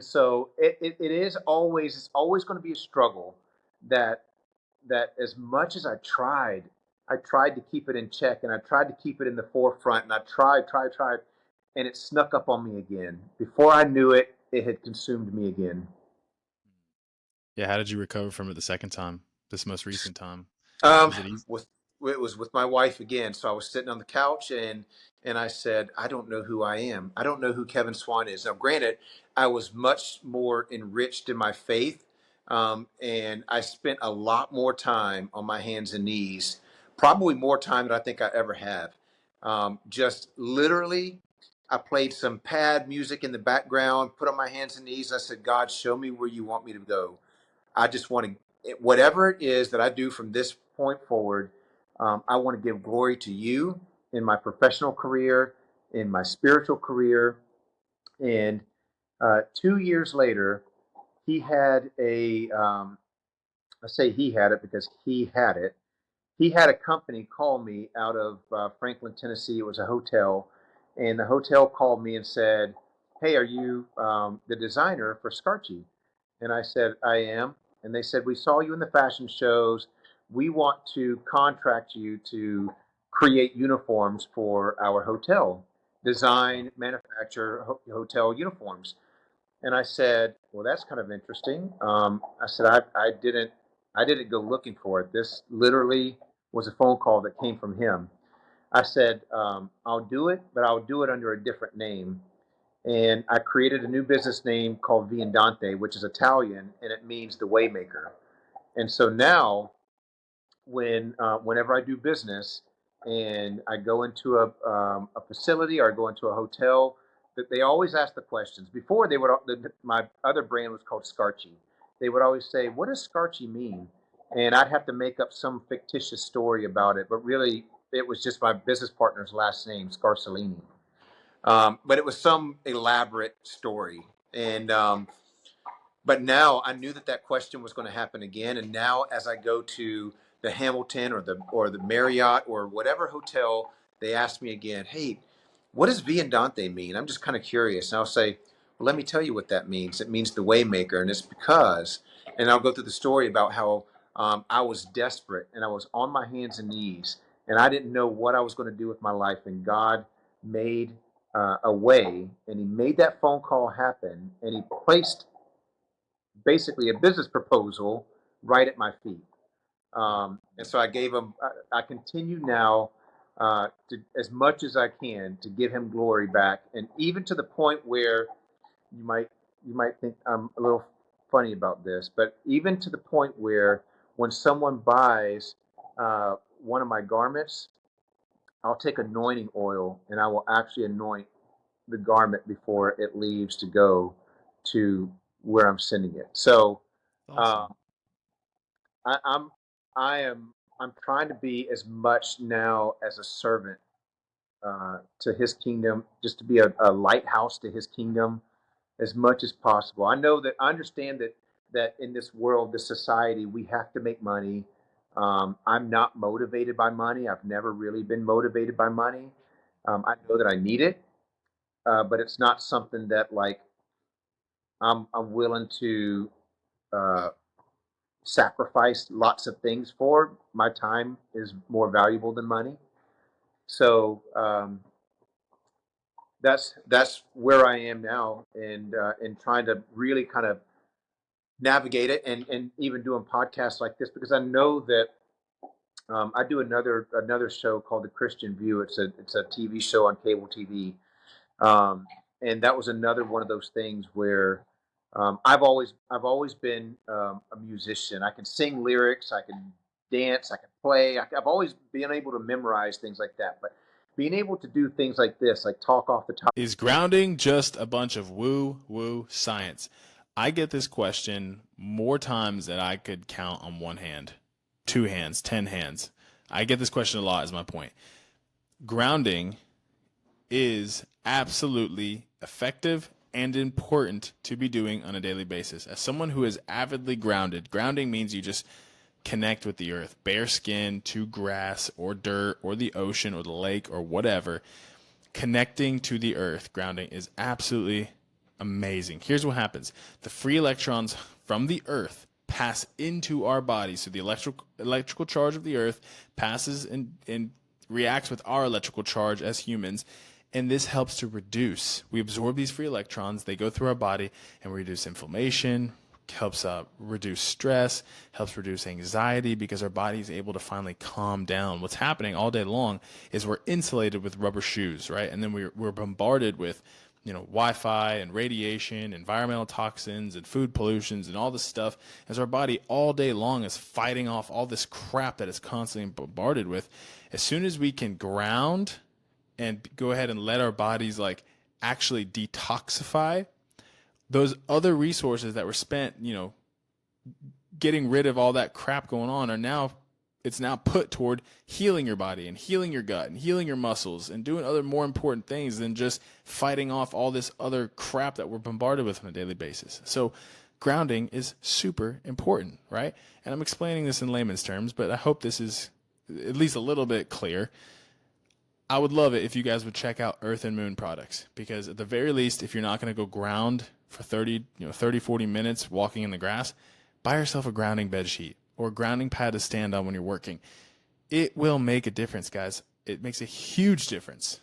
so it's always going to be a struggle. That as much as I tried to keep it in check, and I tried to keep it in the forefront, and I tried, and it snuck up on me again. Before I knew it, it had consumed me again. Yeah, how did you recover from it the second time? This most recent time? Um, Was it easy? with it was with my wife again. So I was sitting on the couch, and I said, I don't know who I am. I don't know who Kevin Swan is. Now, granted, I was much more enriched in my faith, and I spent a lot more time on my hands and knees, probably more time than I think I ever have. Just literally, I played some pad music in the background, put on my hands and knees. I said, God, show me where you want me to go. I just want to, whatever it is that I do from this point forward, I want to give glory to you in my professional career, in my spiritual career. And 2 years later, he had I say he had it because he had it. He had a company call me out of Franklin, Tennessee. It was a hotel. And the hotel called me and said, hey, are you the designer for Scarchi? And I said, I am. And they said, we saw you in the fashion shows. We want to contract you to create uniforms for our hotel, design, manufacture hotel uniforms. And I said, well, that's kind of interesting. I said, I didn't go looking for it. This literally was a phone call that came from him. I said, I'll do it, but I'll do it under a different name. And I created a new business name called Viandante, which is Italian, and it means the waymaker. And so now, whenever I do business and I go into a facility or I go into a hotel, that they always ask the questions. Before they would, my other brand was called Scarchi. They would always say, "What does Scarchi mean?" And I'd have to make up some fictitious story about it, but really, it was just my business partner's last name, Scarcellini. But it was some elaborate story, and but now I knew that that question was going to happen again. And now, as I go to the Hamilton or the Marriott or whatever hotel, they ask me again, "Hey, what does Viandante mean?" I'm just kind of curious, and I'll say, "Well, let me tell you what that means. It means the waymaker, and it's because." And I'll go through the story about how I was desperate and I was on my hands and knees, and I didn't know what I was going to do with my life, and God made a way, and He made that phone call happen, and He placed basically a business proposal right at my feet. And so I gave him, I continue now to, as much as I can, to give him glory back. And even to the point where you might, you might think I'm a little funny about this, but even to the point where when someone buys one of my garments, I'll take anointing oil and I will actually anoint the garment before it leaves to go to where I'm sending it. So Awesome. um, I, I'm I'm trying to be as much now as a servant to His kingdom, just to be a lighthouse to His kingdom as much as possible. I understand that in this world, this society, we have to make money. I'm not motivated by money. I've never really been motivated by money. I know that I need it, but it's not something that like I'm willing to uh, sacrifice lots of things for. My time is more valuable than money. So that's where I am now, and trying to really kind of navigate it, and even doing podcasts like this because I know that I do another show called The Christian View. It's a TV show on cable TV. Um, and that was another one of those things where I've always been a musician. I can sing lyrics, I can dance, I can play. I've always been able to memorize things like that. But being able to do things like this, like talk off the top. Is grounding just a bunch of woo woo science? I get this question more times than I could count on one hand, two hands, 10 hands. I get this question a lot, is my point. Grounding is absolutely effective and important to be doing on a daily basis. As someone who is avidly grounded, grounding means you just connect with the earth, bare skin to grass or dirt or the ocean or the lake or whatever. Connecting to the earth, grounding is absolutely amazing. Here's what happens: the free electrons from the earth pass into our bodies. So the electrical charge of the earth passes and reacts with our electrical charge as humans. And this helps to reduce. We absorb these free electrons, they go through our body and reduce inflammation, helps reduce stress, helps reduce anxiety because our body is able to finally calm down. What's happening all day long is we're insulated with rubber shoes, right? And then we're bombarded with, Wi-Fi and radiation, environmental toxins and food pollutions and all this stuff as our body all day long is fighting off all this crap that it's constantly bombarded with. As soon as we can ground and go ahead and let our bodies like actually detoxify, those other resources that were spent, getting rid of all that crap going on it's now put toward healing your body and healing your gut and healing your muscles and doing other more important things than just fighting off all this other crap that we're bombarded with on a daily basis. So grounding is super important, right? And I'm explaining this in layman's terms, but I hope this is at least a little bit clear. I would love it if you guys would check out Earth and Moon products, because at the very least, if you're not going to go ground for 40 minutes walking in the grass, buy yourself a grounding bed sheet or a grounding pad to stand on when you're working. It will make a difference, guys. it makes a huge difference,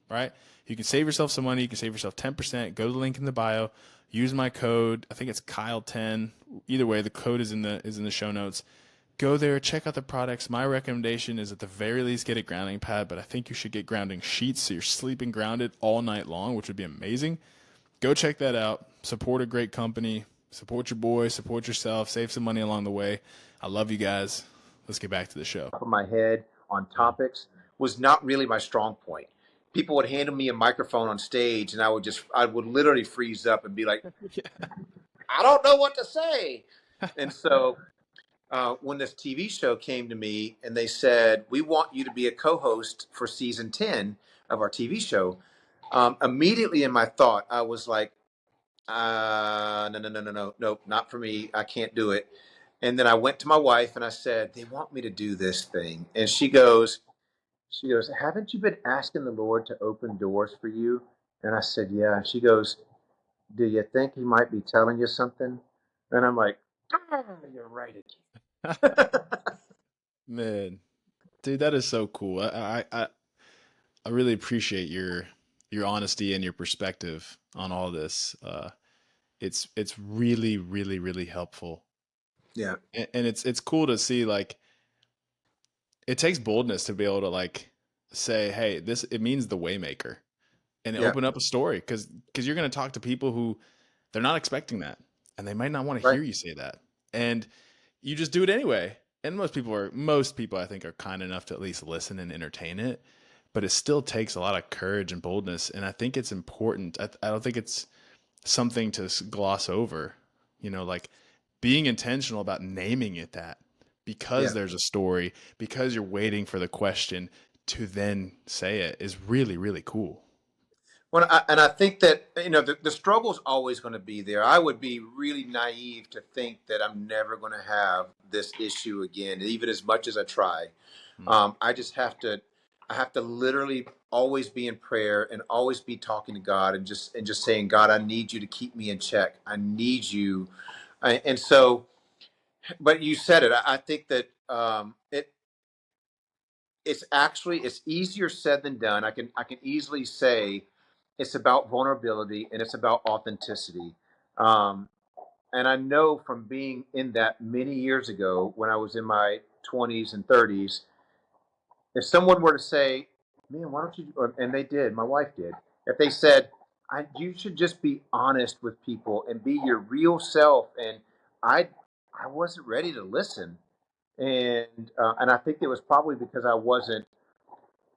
right? You can save yourself some money. You can save yourself 10%. Go to the link in the bio. Use my code. I think it's Kyle10. Either way, the code is in the show notes. Go there, check out the products. My recommendation is at the very least get a grounding pad, but I think you should get grounding sheets so you're sleeping grounded all night long, which would be amazing. Go check that out. Support a great company. Support your boy. Support yourself. Save some money along the way. I love you guys. Let's get back to the show. Of my head on topics was not really my strong point. People would hand me a microphone on stage, and I would literally freeze up and be like, I don't know what to say. And so when this TV show came to me and they said, we want you to be a co-host for season 10 of our TV show, immediately in my thought, I was like, no, no, no, no, no, nope, not for me. I can't do it. And then I went to my wife and I said, they want me to do this thing. And she goes, haven't you been asking the Lord to open doors for you? And I said, yeah. And she goes, do you think he might be telling you something? And I'm like, you're right again. Man, dude, that is so cool. I really appreciate your honesty and your perspective on all this. It's really really really helpful, Yeah, and it's cool to see like it takes boldness to be able to like say, hey, this it means the waymaker, and yeah, open up a story because you're going to talk to people who they're not expecting that, and they might not want to right. hear you say that, and you just do it anyway. And most people I think are kind enough to at least listen and entertain it, but it still takes a lot of courage and boldness, and I think it's important. I don't think it's something to gloss over. Like being intentional about naming it that because Yeah. there's a story, because you're waiting for the question to then say it is really, really cool. Well, and I think that the struggle is always going to be there. I would be really naive to think that I'm never going to have this issue again, even as much as I try. Mm. I have to literally always be in prayer and always be talking to God and just saying, God, I need you to keep me in check. I need you. And so, but you said it. I think that it's easier said than done. I can easily say it's about vulnerability and it's about authenticity. Um, and I know from being in that many years ago when I was in my 20s and 30s, if someone were to say, "Man, why don't you?" And they did. My wife did. If they said, "You should just be honest with people and be your real self," and I, I wasn't ready to listen, and I think it was probably because I wasn't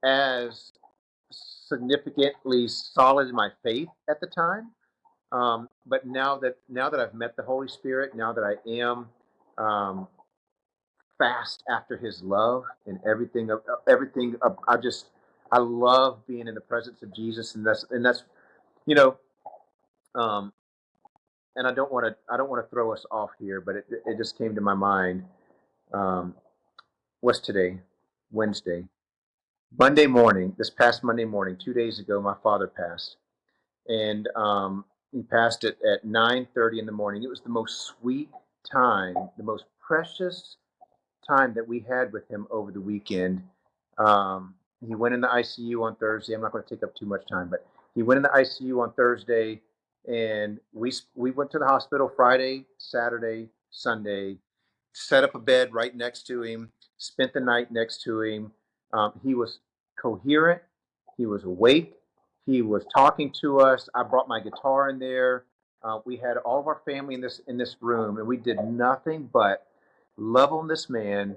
as significantly solid in my faith at the time. But now that I've met the Holy Spirit, now that I am um, fast after His love and everything, I love being in the presence of Jesus, and that's you know, um, and I don't want to throw us off here, but it just came to my mind. Um, what's today? Wednesday. Monday morning. This past Monday morning, 2 days ago, my father passed, and he passed it at 9:30 in the morning. It was the most sweet time, the most precious time that we had with him over the weekend. He went in the ICU on Thursday. I'm not going to take up too much time, but he went in the ICU on Thursday, and we went to the hospital Friday, Saturday, Sunday, set up a bed right next to him, spent the night next to him. He was coherent. He was awake. He was talking to us. I brought my guitar in there. We had all of our family in this room, and we did nothing but love on this man,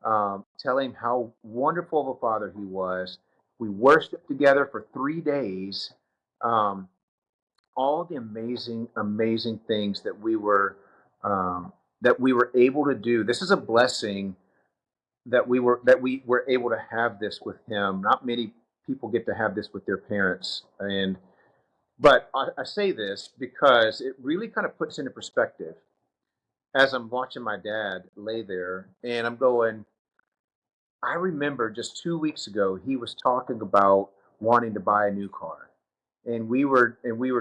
tell him how wonderful of a father he was. We worshiped together for 3 days. Um, all the amazing things um, that we were able to do. This is a blessing that we were able to have this with him. Not many people get to have this with their parents, and but I say this because it really kind of puts into perspective as I'm watching my dad lay there, and I'm going. I remember just 2 weeks ago he was talking about wanting to buy a new car, and we were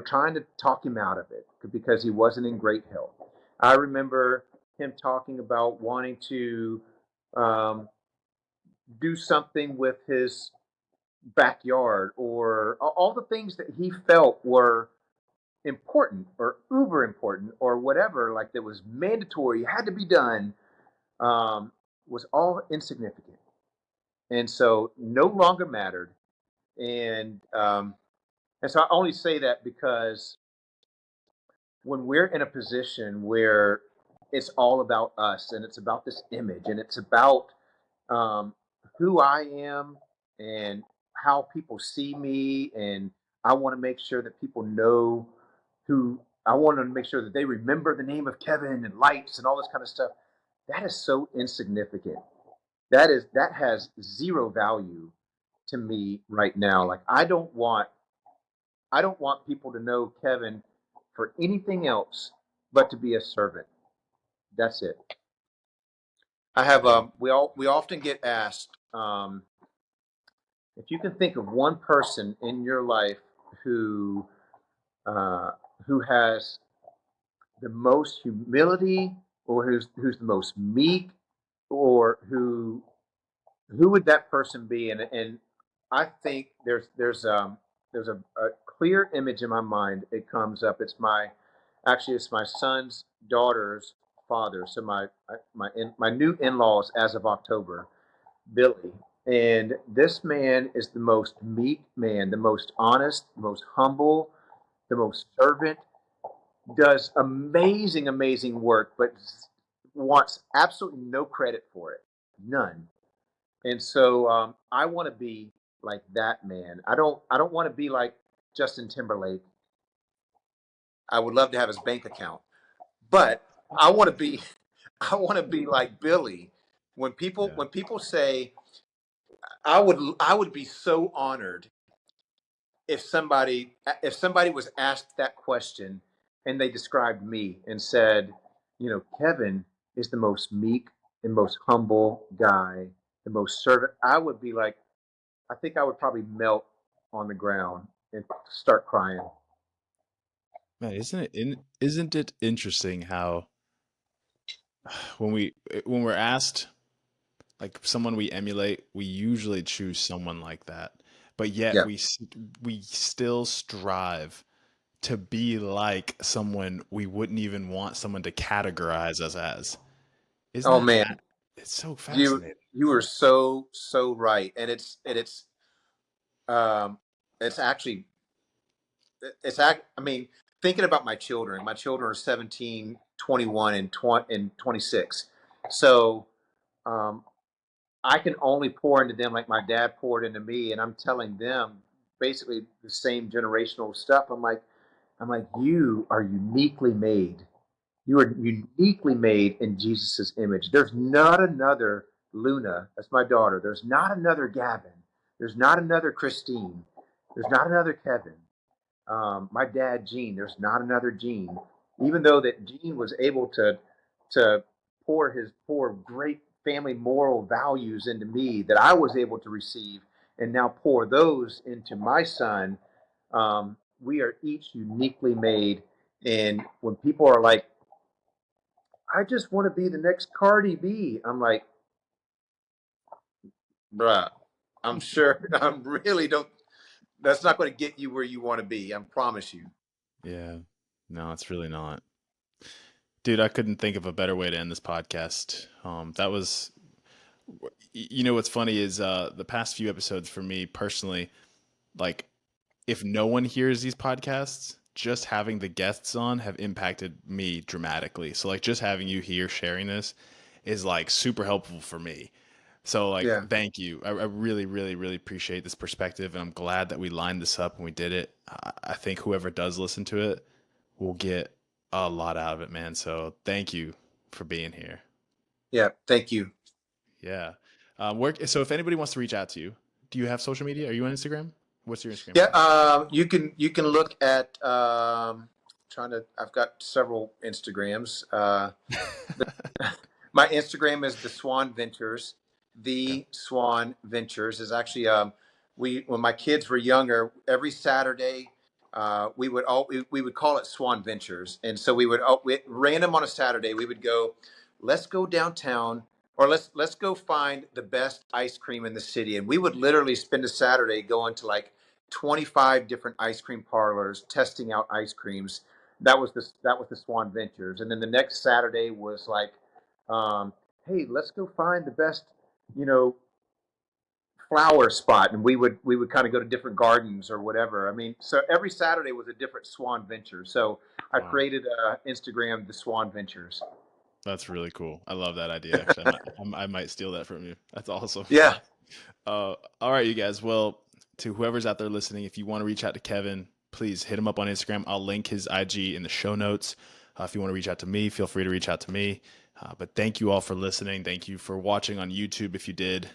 trying to talk him out of it because he wasn't in great health. I remember him talking about wanting to um, do something with backyard, or all the things that he felt were important or uber important or whatever, like that was mandatory, had to be done, um, was all insignificant, and so no longer mattered. And so I only say that because when we're in a position where it's all about us and it's about this image and it's about um, who I am and how people see me, and I want to make sure that people know who I want to make sure that they remember the name of Kevin and lights and all this kind of stuff. That is so insignificant. That has zero value to me right now. Like I don't want people to know Kevin for anything else but to be a servant. That's it. I have Yeah. we often get asked, if you can think of one person in your life who uh, who has the most humility, or who's the most meek, or who would that person be? And I think there's a clear image in my mind. It comes up. It's my son's daughter's father. So my new in-laws as of October, Billy. And this man is the most meek man, the most honest, the most humble, the most servant, does amazing, amazing work, but wants absolutely no credit for it. None. And so I want to be like that man. I don't want to be like Justin Timberlake. I would love to have his bank account, but I want to be I want to be like Billy. Yeah. When people say, I would be so honored if somebody was asked that question and they described me and said, Kevin is the most meek and most humble guy, the most servant. I would be like, I think I would probably melt on the ground and start crying. Man, isn't it interesting how when when we're asked like someone we emulate, we usually choose someone like that. But yet Yeah. we still strive to be like someone we wouldn't even want someone to categorize us as. Isn't Oh that man, it's so you fascinating. you are so right, and um it's actually I mean, thinking about my children are 17, 21, and 20 and 26. So um, I can only pour into them like my dad poured into me, and I'm telling them basically the same generational stuff. I'm like, you are uniquely made. You are uniquely made in Jesus's image. There's not another Luna, that's my daughter. There's not another Gavin. There's not another Christine. There's not another Kevin. My dad, Gene, there's not another Gene. Even though that Gene was able to pour great family moral values into me that I was able to receive, and now pour those into my son. We are each uniquely made. And when people are like, I just want to be the next Cardi B, I'm like, bruh, I'm sure I'm really don't. That's not going to get you where you want to be. I promise you. Yeah. No, it's really not. Dude, I couldn't think of a better way to end this podcast. That was, you know, what's funny is the past few episodes for me personally, like if no one hears these podcasts, just having the guests on have impacted me dramatically. So like just having you here sharing this is like super helpful for me. So like Yeah. thank you. I really, really, really appreciate this perspective, and I'm glad that we lined this up and we did it. I think whoever does listen to it will get a lot out of it, man. So thank you for being here. Yeah. Thank you. Yeah. So if anybody wants to reach out to you, do you have social media? Are you on Instagram? What's your Instagram Yeah, handle? you can look at trying to. I've got several Instagrams. My Instagram is the Swan Ventures. Okay. The Swan Ventures is actually we when my kids were younger, every Saturday we would call it Swan Ventures, and so we would random on a Saturday we would go, let's go downtown, or let's go find the best ice cream in the city. And we would literally spend a Saturday going to like 25 different ice cream parlors, testing out ice creams. That was the Swan Ventures. And then the next Saturday was like, hey, let's go find the best, you know, flower spot. And we would kind of go to different gardens or whatever. I mean, so every Saturday was a different Swan Venture. So I Wow. created Instagram, the Swan Ventures. That's really cool. I love that idea. Actually, I might steal that from you. That's awesome. Yeah. All right, you guys. Well, to whoever's out there listening, if you want to reach out to Kevin, please hit him up on Instagram. I'll link his IG in the show notes. If you want to reach out to me, feel free to reach out to me. But thank you all for listening. Thank you for watching on YouTube if you did.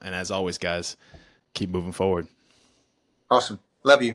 And as always, guys, keep moving forward. Awesome. Love you.